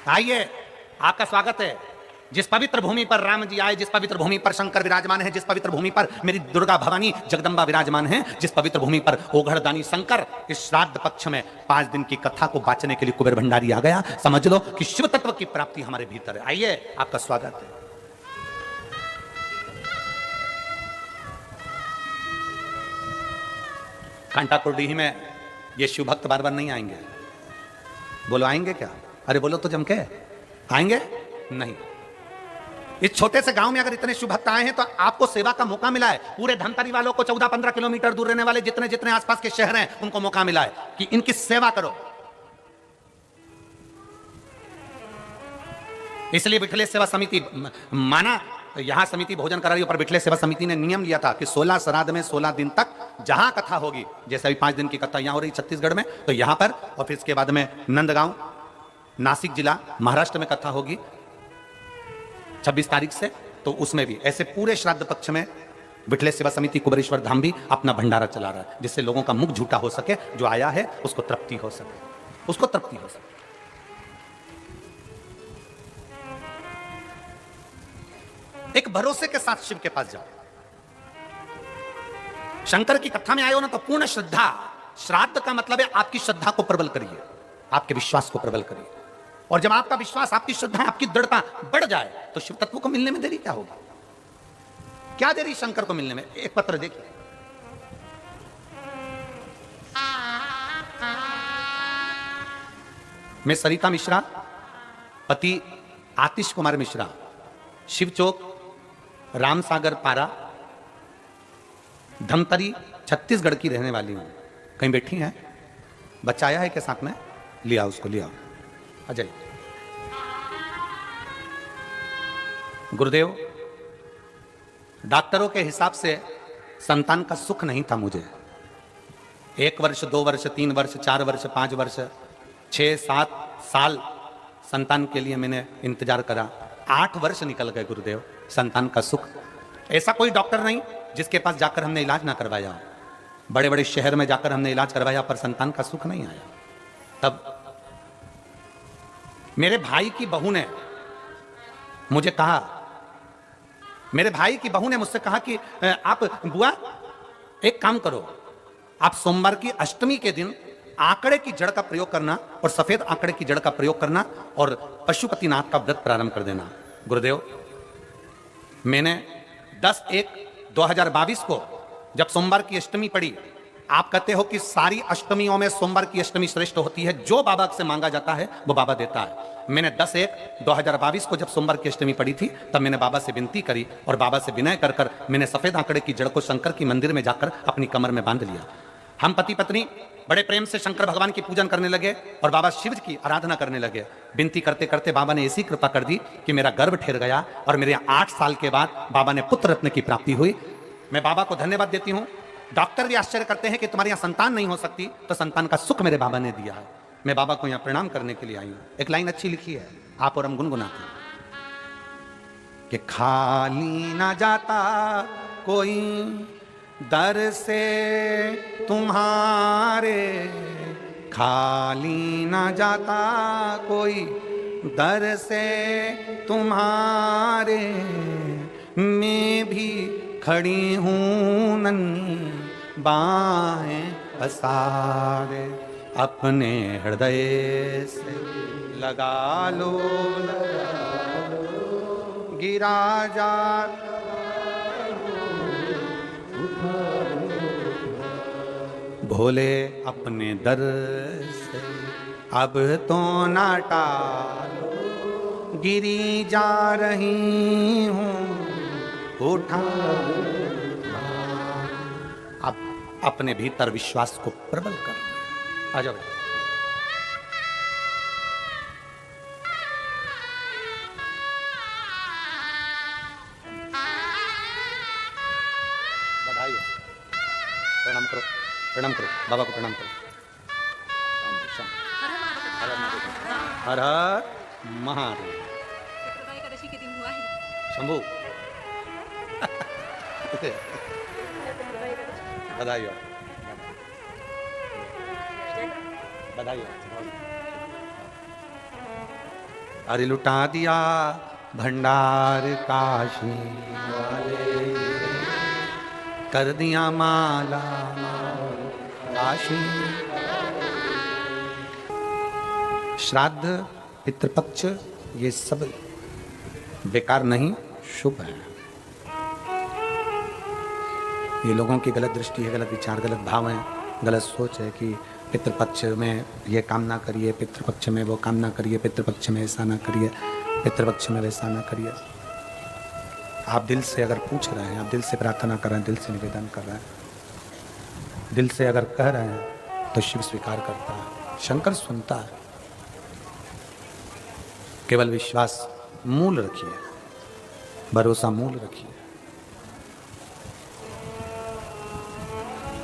Speaker 1: आइए आपका स्वागत है। जिस पवित्र भूमि पर राम जी आए, जिस पवित्र भूमि पर शंकर विराजमान है, जिस पवित्र भूमि पर मेरी दुर्गा भवानी जगदम्बा विराजमान है, जिस पवित्र भूमि पर ओघड़दानी शंकर, इस श्राद्ध पक्ष में 5 दिन की कथा को बांचने के लिए कुबेर भंडारी आ गया। समझ लो कि शिव तत्व की प्राप्ति हमारे भीतर है। आइए आपका स्वागत है। कांटाकुरडीही में ये शिव भक्त बार बार नहीं आएंगे। बोलो आएंगे क्या? अरे बोलो तो जम के आएंगे नहीं। इस छोटे से गांव में अगर इतने शिव भक्त आए हैं तो आपको सेवा का मौका मिला है। पूरे धमतरी वालों को 14-15 किलोमीटर दूर रहने वाले जितने जितने आसपास के शहर हैं उनको मौका मिला है कि इनकी सेवा करो। इसलिए बिठले सेवा समिति माना, यहां समिति भोजन करा रही है, पर बिठले सेवा समिति ने नियम लिया था कि 16 श्राद्ध में 16 दिन तक जहां कथा होगी, जैसे अभी 5 दिन की कथा यहां हो रही छत्तीसगढ़ में, तो यहां पर, और फिर इसके बाद में नंदगांव नासिक जिला महाराष्ट्र में कथा होगी 26 तारीख से, तो उसमें भी ऐसे पूरे श्राद्ध पक्ष में बिठले सेवा समिति कुबेरेश्वर धाम भी अपना भंडारा चला रहा है, जिससे लोगों का मुख झूठा हो सके, जो आया है उसको तृप्ति हो सके, उसको तृप्ति हो सके। एक भरोसे के साथ शिव के पास जाओ। शंकर की कथा में आए हो ना तो पूर्ण श्रद्धा, श्राद्ध का मतलब है आपकी श्रद्धा को प्रबल करिए, आपके विश्वास को प्रबल करिए। और जब आपका विश्वास, आपकी श्रद्धा, आपकी दृढ़ता बढ़ जाए तो शिव तत्व को मिलने में देरी क्या होगी? क्या देरी शंकर को मिलने में? एक पत्र देखिए, मैं सरिता मिश्रा, पति आतिश कुमार मिश्रा, शिव चौक, रामसागर पारा, धमतरी, छत्तीसगढ़ की रहने वाली हूं। कहीं बैठी हैं? बच्चा आया है के साथ में? लिया उसको, लिया अजय। गुरुदेव, डॉक्टरों के हिसाब से संतान का सुख नहीं था मुझे। 1 वर्ष, 2 वर्ष, 3 वर्ष, 4 वर्ष, 5 वर्ष, 6-7 साल संतान के लिए मैंने इंतजार करा। 8 वर्ष निकल गए गुरुदेव, संतान का सुख। ऐसा कोई डॉक्टर नहीं जिसके पास जाकर हमने इलाज ना करवाया। बड़े बड़े शहर में जाकर हमने इलाज करवाया पर संतान का सुख नहीं आया। तब मेरे भाई की बहू ने मुझे कहा, मेरे भाई की बहू ने मुझसे कहा कि आप बुआ एक काम करो, आप सोमवार की अष्टमी के दिन आंकड़े की जड़ का प्रयोग करना और सफेद आंकड़े की जड़ का प्रयोग करना और पशुपतिनाथ का व्रत प्रारंभ कर देना। गुरुदेव, मैंने 10/1/2022 को जब सोमवार की अष्टमी पड़ी, आप कहते हो कि सारी अष्टमियों में सोमवार की अष्टमी श्रेष्ठ होती है, जो बाबा से मांगा जाता है वो बाबा देता है। मैंने 10/1/2022 को जब सोमवार की अष्टमी पड़ी थी तब मैंने बाबा से विनती करी और बाबा से विनय कर कर मैंने सफेद आंकड़े की जड़ को शंकर की मंदिर में जाकर अपनी कमर में बांध लिया। हम पति पत्नी बड़े प्रेम से शंकर भगवान की पूजन करने लगे और बाबा शिव की आराधना करने लगे। विनती करते करते बाबा ने ऐसी कृपा कर दी कि मेरा गर्भ ठहर गया और मेरे 8 साल के बाद बाबा ने पुत्र रत्न की प्राप्ति हुई। मैं बाबा को धन्यवाद देती हूँ। डॉक्टर भी आश्चर्य करते हैं कि तुम्हारी यहाँ संतान नहीं हो सकती, तो संतान का सुख मेरे बाबा ने दिया है। मैं बाबा को यहाँ प्रणाम करने के लिए आई हूँ। एक लाइन अच्छी लिखी है, आप और हम गुनगुनाते हैं कि खाली ना जाता कोई दर से तुम्हारे, खाली ना जाता कोई दर से तुम्हारे, मैं भी खड़ी हूँ नन्ही बाहें पसारे, अपने हृदय से लगा लो, गिरा जा भोले अपने दर से अब तो ना टालो, गिरी जा रही हूँ उठा। अब अपने भीतर विश्वास को प्रबल कर। आ जाओ। बधाई हो। प्रणाम करो, प्रणाम करो, बाबा को प्रणाम करो। हर हर महादेव।
Speaker 2: एकादशी के दिन हुआ है
Speaker 1: शंभू बधाई हो, बधाई हो। अरे लुटा दिया भंडार काशी वाले, कर दिया माला काशी। श्राद्ध पितृपक्ष ये सब बेकार नहीं, शुभ है। ये लोगों की गलत दृष्टि है, गलत विचार, गलत भाव है, गलत सोच है कि पितृपक्ष में ये काम ना करिए, पितृपक्ष में वो काम ना करिए, पितृपक्ष में ऐसा ना करिए, पितृपक्ष में वैसा ना करिए। आप दिल से अगर पूछ रहे हैं, आप दिल से प्रार्थना कर रहे हैं, दिल से निवेदन कर रहे हैं, दिल से अगर कह रहे हैं तो शिव स्वीकार करता है, शंकर सुनता है। केवल विश्वास मूल रखिए, भरोसा मूल रखिए,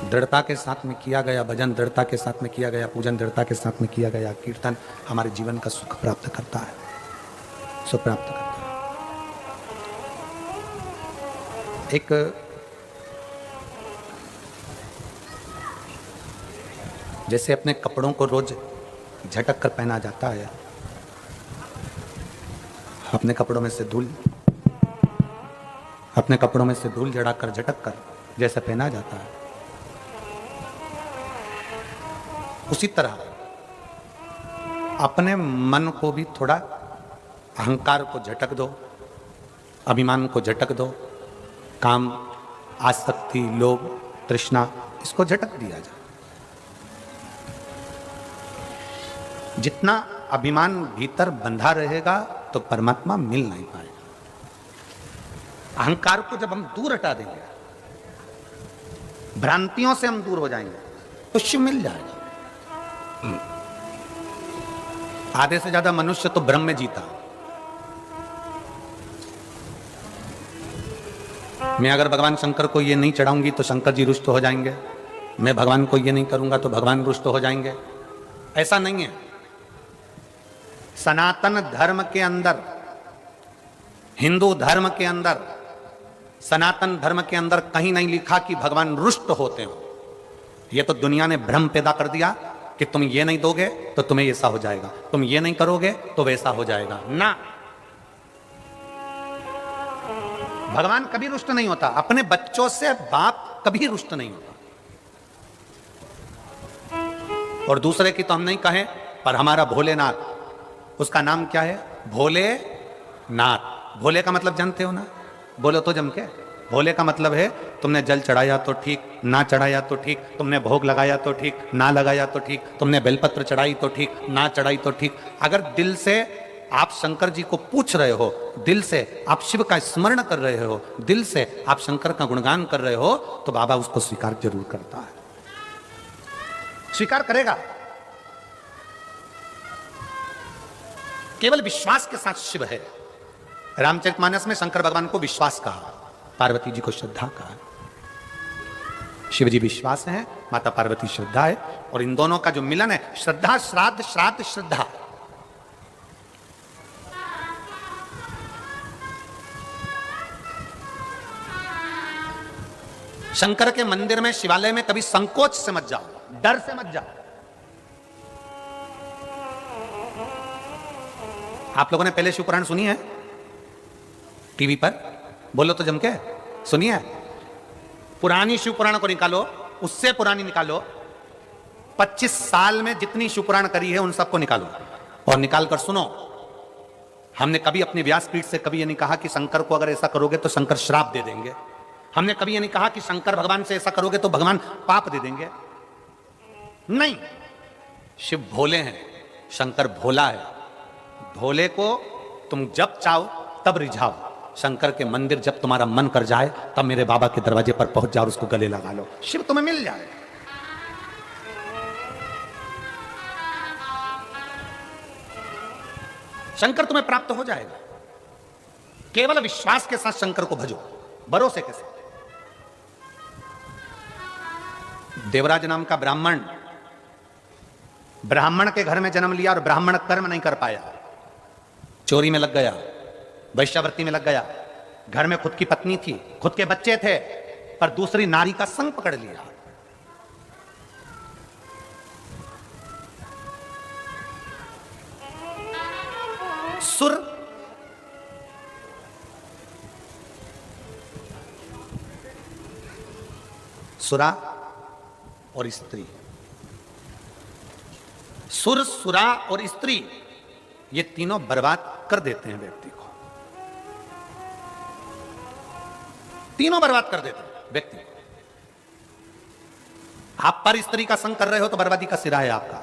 Speaker 1: दृढ़ता के साथ में किया गया भजन, दृढ़ता के साथ में किया गया पूजन, दृढ़ता के साथ में किया गया कीर्तन हमारे जीवन का सुख प्राप्त करता है, सुख प्राप्त करता है। एक जैसे अपने कपड़ों को रोज झटक कर पहना जाता है, अपने कपड़ों में से धूल, अपने कपड़ों में से धूल झड़ाकर झटक कर जैसे पहना जाता है, उसी तरह अपने मन को भी थोड़ा अहंकार को झटक दो, अभिमान को झटक दो, काम, आसक्ति, लोभ, तृष्णा, इसको झटक दिया जाए। जितना अभिमान भीतर बंधा रहेगा तो परमात्मा मिल नहीं पाएगा। अहंकार को जब हम दूर हटा देंगे, भ्रांतियों से हम दूर हो जाएंगे तो शिव मिल जाएगा। आधे से ज्यादा मनुष्य तो भ्रम में जीता। मैं अगर भगवान शंकर को ये नहीं चढ़ाऊंगी तो शंकर जी रुष्ट हो जाएंगे, मैं भगवान को ये नहीं करूंगा तो भगवान रुष्ट हो जाएंगे, ऐसा नहीं है। सनातन धर्म के अंदर, हिंदू धर्म के अंदर, सनातन धर्म के अंदर कहीं नहीं लिखा कि भगवान रुष्ट होते हो। यह तो दुनिया ने भ्रम पैदा कर दिया कि तुम ये नहीं दोगे तो तुम्हें ऐसा हो जाएगा, तुम ये नहीं करोगे तो वैसा हो जाएगा। ना, भगवान कभी रुष्ट नहीं होता। अपने बच्चों से बाप कभी रुष्ट नहीं होता। और दूसरे की तो हम नहीं कहें, पर हमारा भोलेनाथ, उसका नाम क्या है? भोलेनाथ। भोले का मतलब जानते हो ना? बोलो तो जम के। भोले का मतलब है तुमने जल चढ़ाया तो ठीक, ना चढ़ाया तो ठीक, तुमने भोग लगाया तो ठीक, ना लगाया तो ठीक, तुमने बेलपत्र चढ़ाई तो ठीक, ना चढ़ाई तो ठीक। अगर दिल से आप शंकर जी को पूछ रहे हो, दिल से आप शिव का स्मरण कर रहे हो, दिल से आप शंकर का गुणगान कर रहे हो, तो बाबा उसको स्वीकार जरूर करता है, स्वीकार करेगा। केवल विश्वास के साथ शिव है। रामचरितमानस में शंकर भगवान को विश्वास कहा, पार्वती जी को श्रद्धा कहा। शिव जी विश्वास है, माता पार्वती श्रद्धा है, और इन दोनों का जो मिलन है, श्रद्धा श्राद्ध, श्राद्ध श्रद्धा। शंकर के मंदिर में, शिवालय में कभी संकोच से मत जाओ, डर से मत जाओ। आप लोगों ने पहले शिवपुराण सुनी है टीवी पर? बोलो तो जम के, सुनिए। पुरानी शिव पुराण को निकालो, उससे पुरानी निकालो, 25 साल में जितनी शिव पुराण करी है उन सबको निकालो और निकाल कर सुनो। हमने कभी अपनी व्यासपीठ से कभी ये नहीं कहा कि शंकर को अगर ऐसा करोगे तो शंकर श्राप दे देंगे। हमने कभी ये नहीं कहा कि शंकर भगवान से ऐसा करोगे तो भगवान पाप दे देंगे। नहीं, शिव भोले हैं, शंकर भोला है। भोले को तुम जब चाहो तब रिझाओ, शंकर के मंदिर जब तुम्हारा मन कर जाए तब मेरे बाबा के दरवाजे पर पहुंच जाओ और उसको गले लगा लो, शिव तुम्हें मिल जाए। शंकर तुम्हें प्राप्त हो जाएगा। केवल विश्वास के साथ शंकर को भजो, भरोसे के साथ। देवराज नाम का ब्राह्मण के घर में जन्म लिया और ब्राह्मण कर्म नहीं कर पाया, चोरी में लग गया, वैश्यावृत्ति में लग गया। घर में खुद की पत्नी थी, खुद के बच्चे थे, पर दूसरी नारी का संग पकड़ लिया। सुरा और स्त्री, सुर, सुरा और स्त्री, ये तीनों बर्बाद कर देते हैं व्यक्ति को। तीनों बर्बाद कर देते हैं व्यक्ति को। आप पर स्त्री का संग कर रहे हो तो बर्बादी का सिरा है आपका।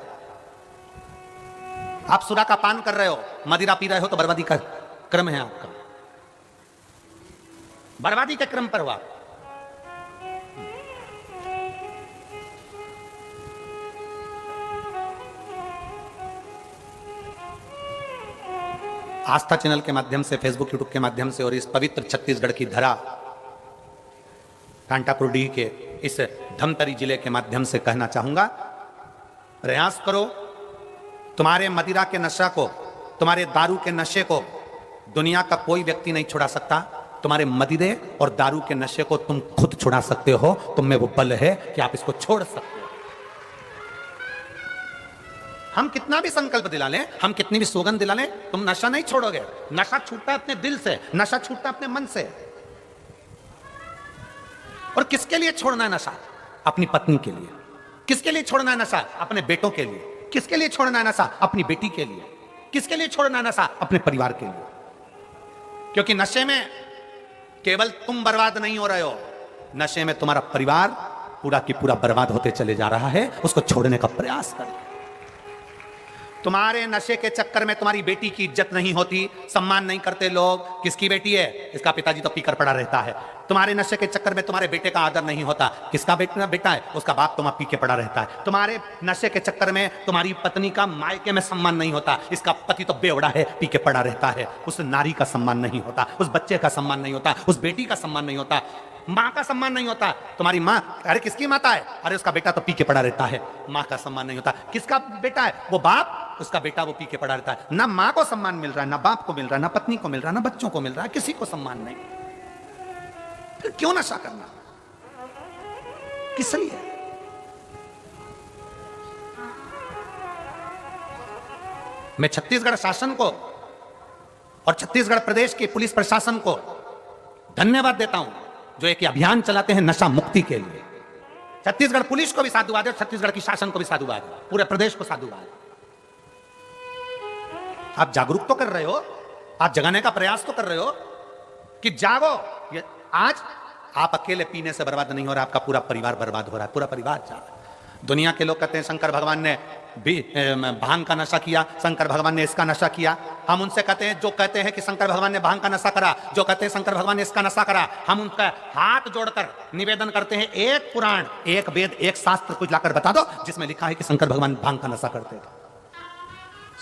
Speaker 1: आप सुरा का पान कर रहे हो, मदिरा पी रहे हो तो बर्बादी का क्रम है आपका। बर्बादी के क्रम पर हुआ। आस्था चैनल के माध्यम से, फेसबुक यूट्यूब के माध्यम से और इस पवित्र छत्तीसगढ़ की धरा कांटापुरडीह के इस धमतरी जिले के माध्यम से कहना चाहूंगा, प्रयास करो, तुम्हारे मदिरा के नशा को, तुम्हारे दारू के नशे को दुनिया का कोई व्यक्ति नहीं छुड़ा सकता। तुम्हारे मदिरे और दारू के नशे को तुम खुद छुड़ा सकते हो। तुम में वो बल है कि आप इसको छोड़ सकते हो। हम कितना भी संकल्प दिला लें, हम कितनी भी सौगंध दिला लें, तुम नशा नहीं छोड़ोगे। नशा छूटता है अपने दिल से, नशा छूटता है अपने मन से। और किसके लिए छोड़ना है नशा? अपनी पत्नी के लिए। किसके लिए छोड़ना है नशा? अपने बेटों के लिए। किसके लिए छोड़ना है नशा? अपनी बेटी के लिए। किसके लिए छोड़ना है नशा? अपने परिवार के लिए। क्योंकि नशे में केवल तुम बर्बाद नहीं हो रहे हो, नशे में तुम्हारा परिवार पूरा की पूरा बर्बाद होते चले जा रहा है। उसको छोड़ने का प्रयास करो। तुम्हारे नशे के चक्कर में तुम्हारी बेटी की इज्जत नहीं होती, सम्मान नहीं करते लोग। किसकी बेटी है? इसका पिताजी तो पीकर पड़ा रहता है। तुम्हारे नशे के चक्कर में तुम्हारे बेटे का आदर नहीं होता। किसका बेटा है? उसका बाप तुम्हारा पी के पड़ा रहता है। तुम्हारे नशे के चक्कर में तुम्हारी पत्नी का मायके में सम्मान नहीं होता। इसका पति तो बेवड़ा है, पी के पड़ा रहता है। उस नारी का सम्मान नहीं होता, उस बच्चे का सम्मान नहीं होता, उस बेटी का सम्मान नहीं होता, माँ का सम्मान नहीं होता। तुम्हारी माँ, अरे किसकी माता है? अरे उसका बेटा तो पी के पड़ा रहता है। माँ का सम्मान नहीं होता। किसका बेटा है? वो बाप, उसका बेटा वो पी के पड़ा रहता है। ना माँ को सम्मान मिल रहा है, ना बाप को मिल रहा है, ना पत्नी को मिल रहा है, ना बच्चों को मिल रहा है, किसी को सम्मान नहीं। फिर क्यों नशा करना? किस लिए? मैं छत्तीसगढ़ शासन को और छत्तीसगढ़ प्रदेश के पुलिस प्रशासन को धन्यवाद देता हूं, जो एक अभियान चलाते हैं नशा मुक्ति के लिए। छत्तीसगढ़ पुलिस को भी साधुवाद है, छत्तीसगढ़ की शासन को भी साधुवाद है, पूरे प्रदेश को साधुवाद। आप जागरूक तो कर रहे हो, आप जगाने का प्रयास तो कर रहे हो कि जागो। ये आज आप अकेले पीने से बर्बाद नहीं हो रहा, आपका पूरा परिवार बर्बाद हो रहा है। पूरा परिवार जा रहा है। दुनिया के लोग कहते हैं शंकर भगवान ने भी भांग का नशा किया, शंकर भगवान ने इसका नशा किया। हम उनसे कहते हैं, जो कहते हैं कि शंकर भगवान ने भांग का नशा करा, जो कहते हैं शंकर भगवान ने इसका नशा करा, हम उनका हाथ जोड़कर निवेदन करते हैं, एक पुराण, एक वेद, एक शास्त्र कुछ लाकर बता दो जिसमें लिखा है कि शंकर भगवान भांग का नशा करते थे।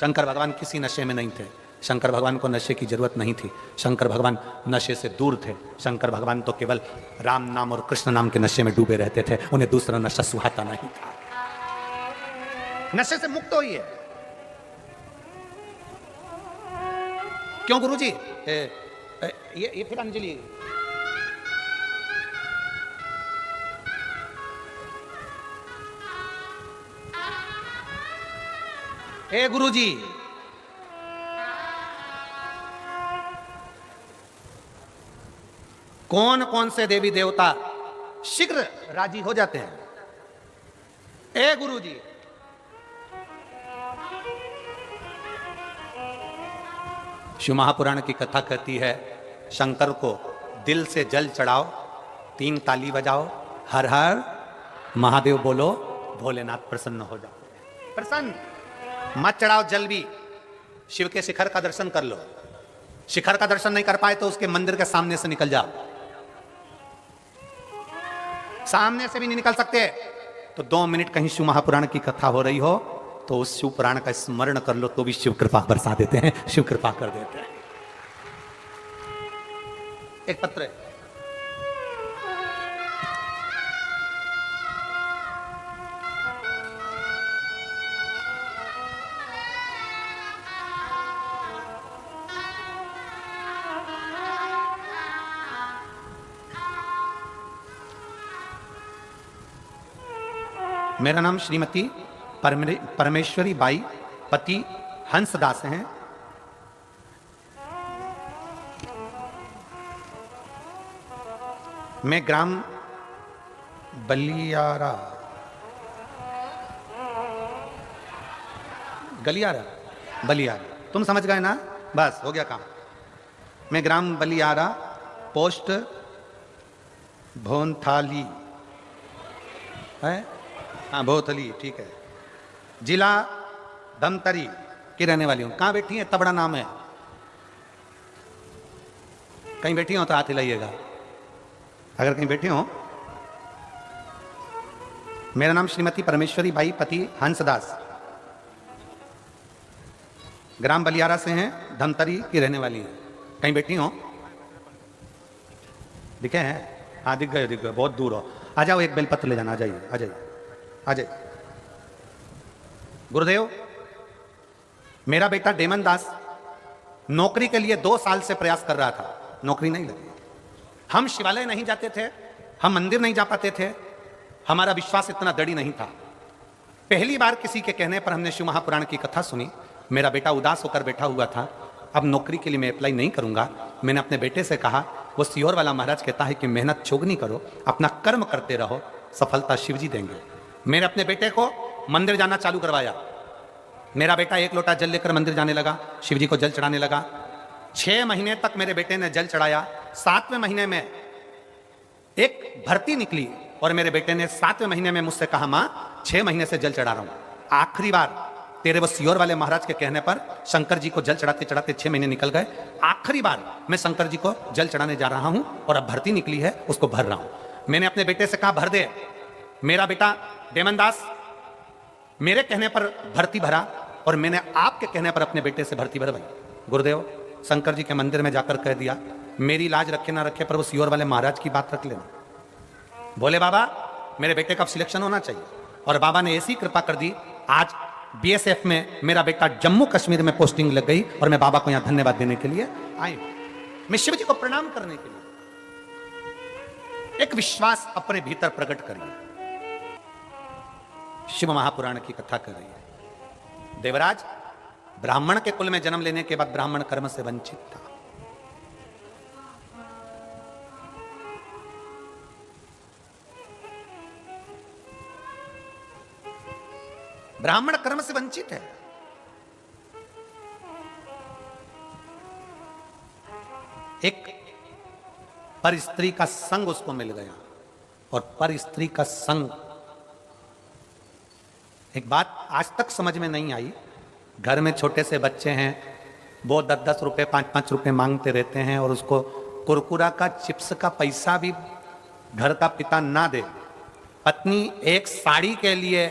Speaker 1: शंकर भगवान किसी नशे में नहीं थे। शंकर भगवान को नशे की जरूरत नहीं थी। शंकर भगवान नशे से दूर थे। शंकर भगवान तो केवल राम नाम और कृष्ण नाम के नशे में डूबे रहते थे। उन्हें दूसरा नशा सुहाता नहीं था। नशे से मुक्त होइए। क्यों गुरुजी? ये फिर अंजलि, हे गुरुजी, कौन कौन से देवी देवता शीघ्र राजी हो जाते हैं। ए गुरुजी, शिव महापुराण की कथा कहती है, शंकर को दिल से जल चढ़ाओ, 3 ताली बजाओ, हर हर महादेव बोलो, भोलेनाथ प्रसन्न हो जाओ। प्रसन्न मत चढ़ाओ जल भी, शिव के शिखर का दर्शन कर लो। शिखर का दर्शन नहीं कर पाए तो उसके मंदिर के सामने से निकल जाओ। सामने से भी नहीं निकल सकते तो 2 मिनट कहीं शिव महापुराण की कथा हो रही हो तो उस शिव पुराण का स्मरण कर लो, तो भी शिव कृपा बरसा देते हैं, शिव कृपा कर देते हैं। एक पत्र है, मेरा नाम श्रीमती परमेश्वरी बाई, पति हंसदास हैं। मैं ग्राम बलियारा बलियारा, तुम समझ गए ना, बस हो गया काम। मैं ग्राम बलियारा, पोस्ट भोनथाली है, हाँ भोथली, ठीक है, जिला धमतरी की रहने वाली हूं। कहां बैठी है? तबड़ा नाम है, कहीं बैठी हो तो हाथ हिलाइएगा अगर कहीं बैठी हो। मेरा नाम श्रीमती परमेश्वरी बाई, पति हंसदास, ग्राम बलियारा से हैं, धमतरी की रहने वाली हैं। कहीं बैठी हो? दिखे हैं? हाँ दिख गए, बहुत दूर हो। आ जाओ, एक बेलपत्र ले जाना, आ जाइए, आ जाइए, आ जाइए। गुरुदेव, मेरा बेटा डेमन दास नौकरी के लिए 2 साल से प्रयास कर रहा था, नौकरी नहीं लगी। हम शिवालय नहीं जाते थे, हम मंदिर नहीं जा पाते थे, हमारा विश्वास इतना दृढ़ नहीं था। पहली बार किसी के कहने पर हमने शिव महापुराण की कथा सुनी। मेरा बेटा उदास होकर बैठा हुआ था। अब नौकरी के लिए मैं अप्लाई नहीं करूंगा। मैंने अपने बेटे से कहा, वो सियोर वाला महाराज कहता है कि मेहनत छोगनी करो, अपना कर्म करते रहो, सफलता शिवजी देंगे। मैंने अपने बेटे को मंदिर जाना चालू करवाया। मेरा बेटा 1 लोटा जल लेकर मंदिर जाने लगा, शिवजी को जल चढ़ाने लगा। 6 महीने तक मेरे बेटे ने जल चढ़ाया। 7वें महीने में एक भर्ती निकली और मेरे बेटे ने 7वें महीने में मुझसे कहा, मां 6 महीने से जल चढ़ा रहा हूं, आखिरी बार तेरे वो सियोर वाले महाराज के कहने पर शंकर जी को जल चढ़ाते चढ़ाते 6 महीने निकल गए। आखिरी बार मैं शंकर जी को जल चढ़ाने जा रहा हूं और अब भर्ती निकली है, उसको भर रहा हूं। मैंने अपने बेटे से कहा, भर दे। मेरा बेटा डेमन दास मेरे कहने पर भर्ती भरा और मैंने आपके कहने पर अपने बेटे से भर्ती भरवाई। गुरुदेव, शंकर जी के मंदिर में जाकर कह दिया, मेरी लाज रखे ना रखे पर वो सियोर वाले महाराज की बात रख लेना। बोले बाबा, मेरे बेटे का सिलेक्शन होना चाहिए। और बाबा ने ऐसी कृपा कर दी, आज बीएसएफ में मेरा बेटा जम्मू कश्मीर में पोस्टिंग लग गई और मैं बाबा को यहां धन्यवाद देने के लिए आई। मैं शिव जी को प्रणाम करने के लिए। एक विश्वास अपने भीतर प्रकट करिए। शिव महापुराण की कथा कर रही है। देवराज ब्राह्मण के कुल में जन्म लेने के बाद ब्राह्मण कर्म से वंचित था। ब्राह्मण कर्म से वंचित है। एक पर स्त्री का संग उसको मिल गया और पर स्त्री का संग, एक बात आज तक समझ में नहीं आई। घर में छोटे से बच्चे हैं, वो 10-10 रुपए 5-5 रुपए मांगते रहते हैं और उसको कुरकुरा का चिप्स का पैसा भी घर का पिता ना दे, पत्नी एक साड़ी के लिए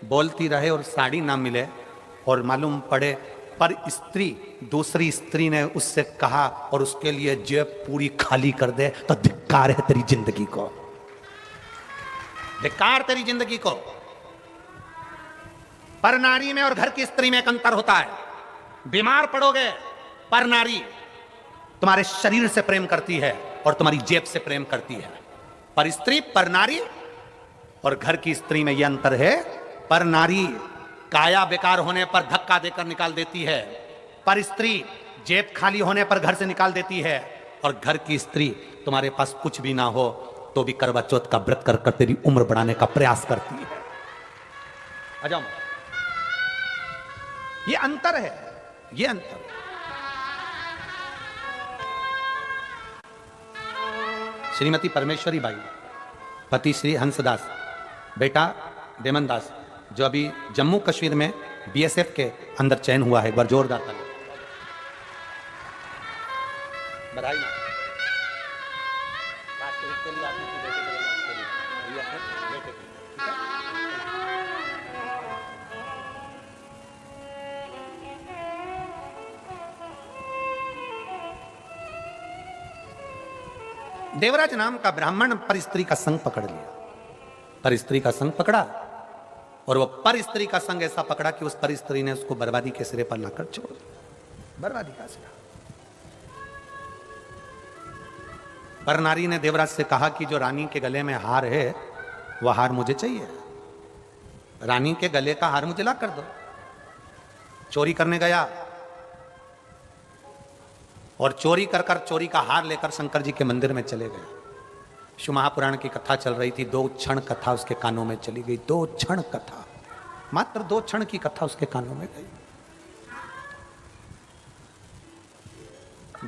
Speaker 1: बोलती रहे और साड़ी ना मिले और मालूम पड़े पर स्त्री, दूसरी स्त्री ने उससे कहा और उसके लिए जेब पूरी खाली कर दे, तो धिक्कार है तेरी जिंदगी को, धिक्कार तेरी जिंदगी को। पर नारी में और घर की स्त्री में एक अंतर होता है। बीमार पड़ोगे, पर नारी तुम्हारे शरीर से प्रेम करती है और तुम्हारी जेब से प्रेम करती है। पर स्त्री, पर नारी और घर की स्त्री में यह अंतर है, पर नारी काया बेकार होने पर धक्का देकर निकाल देती है, पर स्त्री जेब खाली होने पर घर से निकाल देती है। और घर की स्त्री तुम्हारे पास कुछ भी ना हो तो भी करवा चौथ का व्रत कर कर तेरी उम्र बढ़ाने का प्रयास करती है। आ जाओ, ये अंतर है, ये अंतर। श्रीमती परमेश्वरी बाई, पति श्री हंसदास, बेटा देमन दास, जो अभी जम्मू कश्मीर में बीएसएफ के अंदर चयन हुआ है। एक बार जोरदार ताली, बधाई। देवराज नाम का ब्राह्मण पर स्त्री का संग पकड़ लिया, पर स्त्री का संग पकड़ा, और वो पर स्त्री का संग ऐसा पकड़ा कि उस पर स्त्री ने उसको बर्बादी के सिरे पर लाकर छोड़ दिया। बर्बादी का सिरा। पर नारी ने देवराज से कहा कि जो रानी के गले में हार है वह हार मुझे चाहिए, रानी के गले का हार मुझे ला कर दो। चोरी करने गया और चोरी कर कर चोरी का हार लेकर शंकर जी के मंदिर में चले गए। शिव महापुराण की कथा चल रही थी, 2 क्षण कथा उसके कानों में चली गई। 2 क्षण कथा, मात्र 2 क्षण की कथा उसके कानों में गई।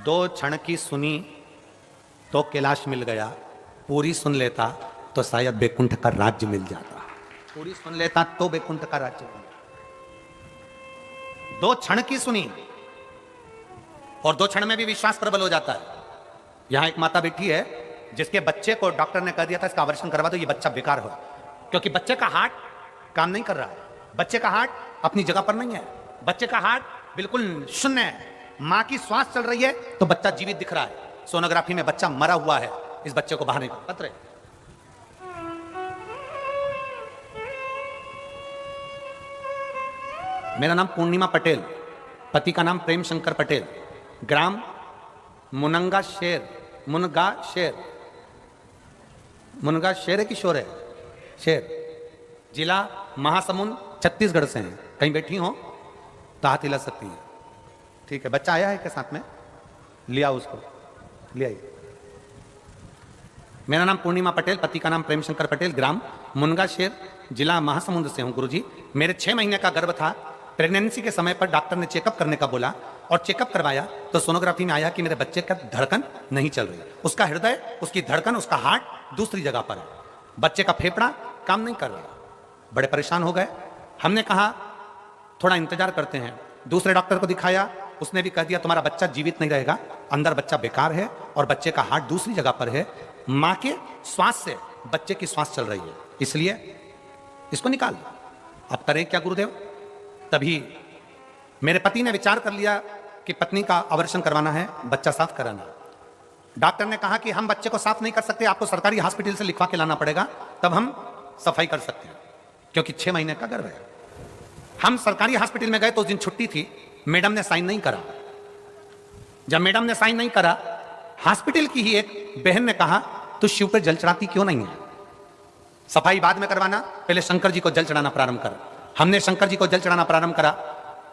Speaker 1: 2 क्षण की सुनी तो कैलाश मिल गया, पूरी सुन लेता तो शायद बैकुंठ का राज्य मिल जाता। पूरी सुन लेता तो बैकुंठ का राज्य मिल जाता। 2 क्षण की सुनी और 2 क्षण में भी विश्वास प्रबल हो जाता है। यहां एक माता बैठी है जिसके बच्चे को डॉक्टर ने कह दिया था इसका ऑपरेशन करवा दो, ये बच्चा बेकार हो, क्योंकि बच्चे का हार्ट काम नहीं कर रहा है, बच्चे का हार्ट अपनी जगह पर नहीं है, बच्चे का हार्ट बिल्कुल शून्य है। मां की श्वास चल रही है तो बच्चा जीवित दिख रहा है, सोनोग्राफी में बच्चा मरा हुआ है, इस बच्चे को बाहर निकाल पत्र। मेरा नाम पूर्णिमा पटेल, पति का नाम प्रेम शंकर पटेल, ग्राम मुनगा शेर, मुनगा शेर, मुनगा शेर है कि शोर है? शेर, जिला महासमुंद, छत्तीसगढ़ से हैं। कहीं बैठी हो तो हाथ हिला सकती हैं। ठीक है, बच्चा आया है के साथ में, लिया उसको, ले आइए। मेरा नाम पूर्णिमा पटेल, पति का नाम प्रेम शंकर पटेल, ग्राम मुनगा शेर, जिला महासमुंद से हूं गुरुजी। मेरे 6 महीने का गर्भ था। प्रेगनेंसी के समय पर डॉक्टर ने चेकअप करने का बोला और चेकअप करवाया तो सोनोग्राफी में आया कि मेरे बच्चे का धड़कन नहीं चल रही, उसका हृदय, उसकी धड़कन, उसका हार्ट दूसरी जगह पर है, बच्चे का फेफड़ा काम नहीं कर रहा। बड़े परेशान हो गए। हमने कहा थोड़ा इंतजार करते हैं, दूसरे डॉक्टर को दिखाया, उसने भी कह दिया तुम्हारा बच्चा जीवित नहीं रहेगा, अंदर बच्चा बेकार है और बच्चे का हार्ट दूसरी जगह पर है, मां के श्वास से बच्चे की श्वास चल रही है, इसलिए इसको निकाल। अब करें क्या गुरुदेव? तभी मेरे पति ने विचार कर लिया कि पत्नी का ऑपरेशन करवाना है, बच्चा साफ कराना। डॉक्टर ने कहा कि हम बच्चे को साफ नहीं कर सकते, आपको सरकारी हॉस्पिटल से लिखवा के लाना पड़ेगा, तब हम सफाई कर सकते हैं, क्योंकि 6 महीने का गर्भ है। हम सरकारी हॉस्पिटल में गए तो उस दिन छुट्टी थी, मैडम ने साइन नहीं करा। जब मैडम ने साइन नहीं करा, हॉस्पिटल की ही एक बहन ने कहा तू शिव पर जल चढ़ाती क्यों नहीं है? सफाई बाद में करवाना, पहले शंकर जी को जल चढ़ाना प्रारंभ कर। हमने शंकर जी को जल चढ़ाना प्रारंभ करा।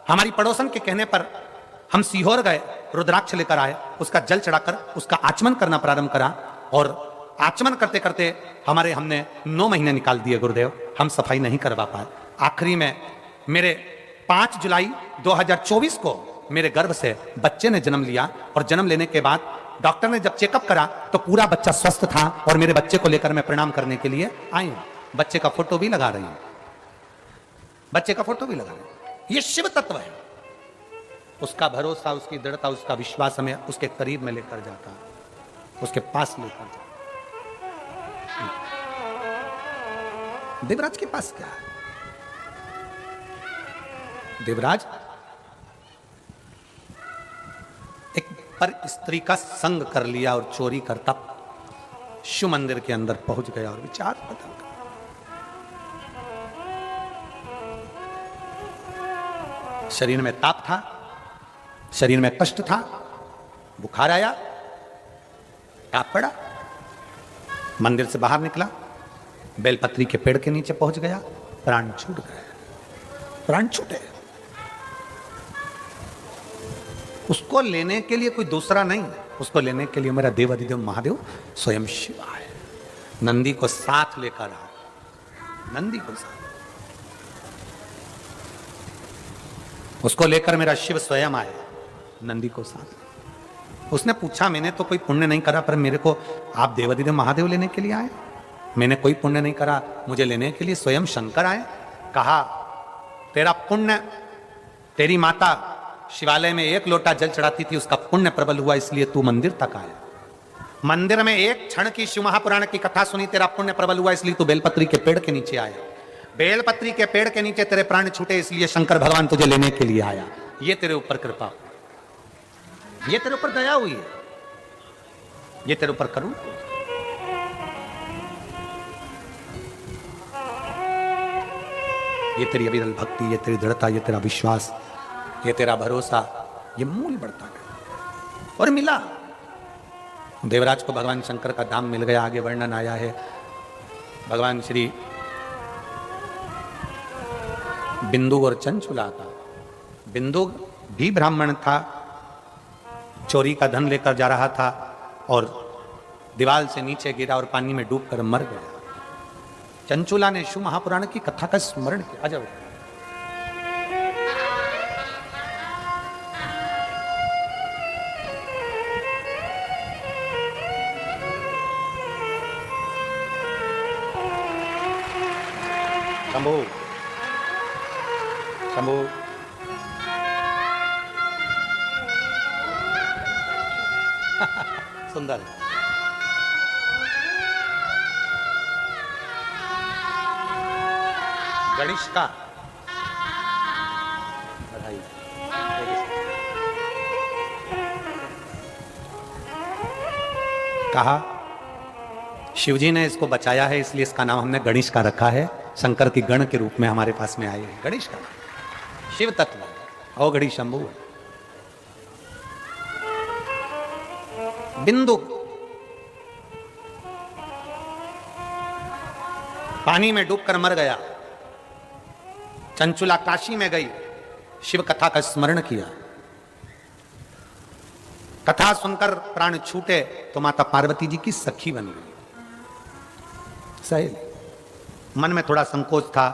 Speaker 1: हमारी पड़ोसन के कहने पर हम सीहोर गए, रुद्राक्ष लेकर आए, उसका जल चढ़ाकर उसका आचमन करना प्रारंभ करा और आचमन करते करते हमने 9 महीने निकाल दिए गुरुदेव। हम सफाई नहीं करवा पाए। आखिरी में मेरे 5 जुलाई 2024 को मेरे गर्भ से बच्चे ने जन्म लिया और जन्म लेने के बाद डॉक्टर ने जब चेकअप करा तो पूरा बच्चा स्वस्थ था और मेरे बच्चे को लेकर मैं प्रणाम करने के लिए आई हूं। बच्चे का फोटो भी लगा रही हूं, बच्चे का फोटो भी लगा रही हूं। ये शिव तत्व है, उसका भरोसा, उसकी दृढ़ता, उसका विश्वास हमें उसके करीब में लेकर जाता, उसके पास लेकर जाता। देवराज के पास क्या है? देवराज एक पर स्त्री का संग कर लिया और चोरी करता शिव मंदिर के अंदर पहुंच गया और विचार बदल गया। शरीर में ताप था, शरीर में कष्ट था, बुखार आया, ताप पड़ा, मंदिर से बाहर निकला, बेलपत्री के पेड़ के नीचे पहुंच गया, प्राण छूट गए, प्राण छूटे। उसको लेने के लिए कोई दूसरा नहीं, उसको लेने के लिए मेरा देवाधिदेव महादेव स्वयं शिव आए। नंदी को साथ लेकर आओ, नंदी को साथ। उसको लेकर मेरा शिव स्वयं आया, नंदी को साथ। उसने पूछा, मैंने तो कोई पुण्य नहीं करा, पर मेरे को आप देवाधिदेव महादेव लेने के लिए आए? मैंने कोई पुण्य नहीं करा, मुझे लेने के लिए स्वयं शंकर आए? कहा, तेरा पुण्य, तेरी माता शिवालय में 1 लोटा जल चढ़ाती थी, उसका पुण्य प्रबल हुआ, इसलिए तू मंदिर तक आया। मंदिर में 1 क्षण की शिव महापुराण की कथा सुनी, तेरा पुण्य प्रबल हुआ, इसलिए तू बेलपत्री के पेड़ के नीचे आया। बेलपत्री के पेड़ के नीचे तेरे प्राण छूटे, इसलिए शंकर भगवान तुझे लेने के लिए आया। ये तेरे ऊपर कृपा, ये तेरे ऊपर दया हुई है, ये तेरे ऊपर करूं। ये तेरी अविरल भक्ति, ये तेरी दृढ़ता, ये तेरा विश्वास, ये तेरा भरोसा, ये मूल बढ़ता गया और मिला। देवराज को भगवान शंकर का धाम मिल गया। आगे वर्णन आया है भगवान श्री बिंदु और चंचुला का। बिंदु भी ब्राह्मण था, चोरी का धन लेकर जा रहा था और दीवार से नीचे गिरा और पानी में डूबकर मर गया। चंचुला ने शिव महापुराण की कथा का स्मरण किया। अजब, शंभू शंभू सुंदर। गणेश का बधाई। कहा, शिवजी ने इसको बचाया है, इसलिए इसका नाम हमने गणेश का रखा है। शंकर की गण के रूप में हमारे पास में आए हैं। गणेश का शिव तत्व और गणेश शंभु। बिंदु पानी में डूबकर मर गया। चंचुला काशी में गई, शिव कथा का स्मरण किया। कथा सुनकर प्राण छूटे तो माता पार्वती जी की सखी बन गई, सहेली। मन में थोड़ा संकोच था,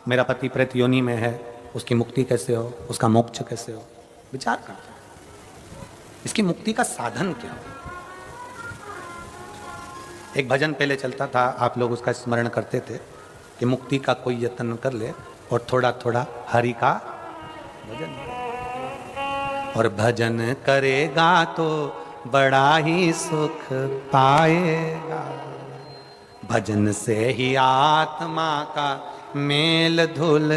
Speaker 1: मेरा पति प्रेत योनि में है, उसकी मुक्ति कैसे हो, उसका मोक्ष कैसे हो। विचार कर, इसकी मुक्ति का साधन क्या हो। एक भजन पहले चलता था, आप लोग उसका स्मरण करते थे कि मुक्ति का कोई यत्न कर ले और थोड़ा थोड़ा हरि का भजन, और भजन करेगा तो बड़ा ही सुख पाएगा। भजन से ही आत्मा का मेल धुल,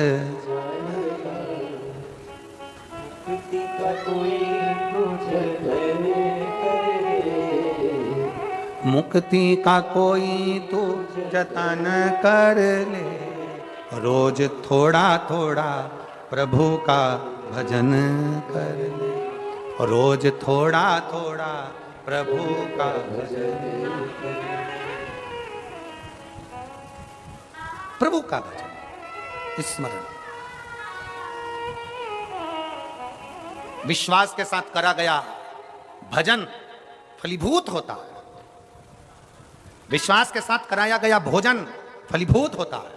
Speaker 1: मुक्ति का कोई तो जतन कर ले, रोज थोड़ा थोड़ा प्रभु का भजन कर ले, रोज थोड़ा थोड़ा प्रभु का भजन, प्रभु का भजन स्मरण। विश्वास के साथ करा गया भजन फलीभूत होता है। विश्वास के साथ कराया गया भोजन फलीभूत होता है।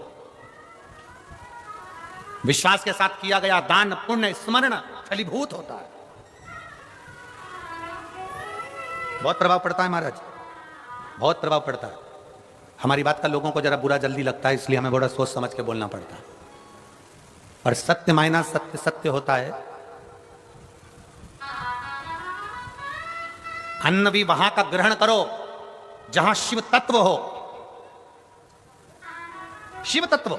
Speaker 1: विश्वास के साथ किया गया दान पुण्य स्मरण फलीभूत होता है। बहुत प्रभाव पड़ता है महाराज, बहुत प्रभाव पड़ता है। हमारी बात का लोगों को जरा बुरा जल्दी लगता है, इसलिए हमें बड़ा सोच समझ के बोलना पड़ता है। पर सत्य मायना सत्य सत्य होता है। अन्न भी वहां का ग्रहण करो जहां शिव तत्व हो। शिव तत्व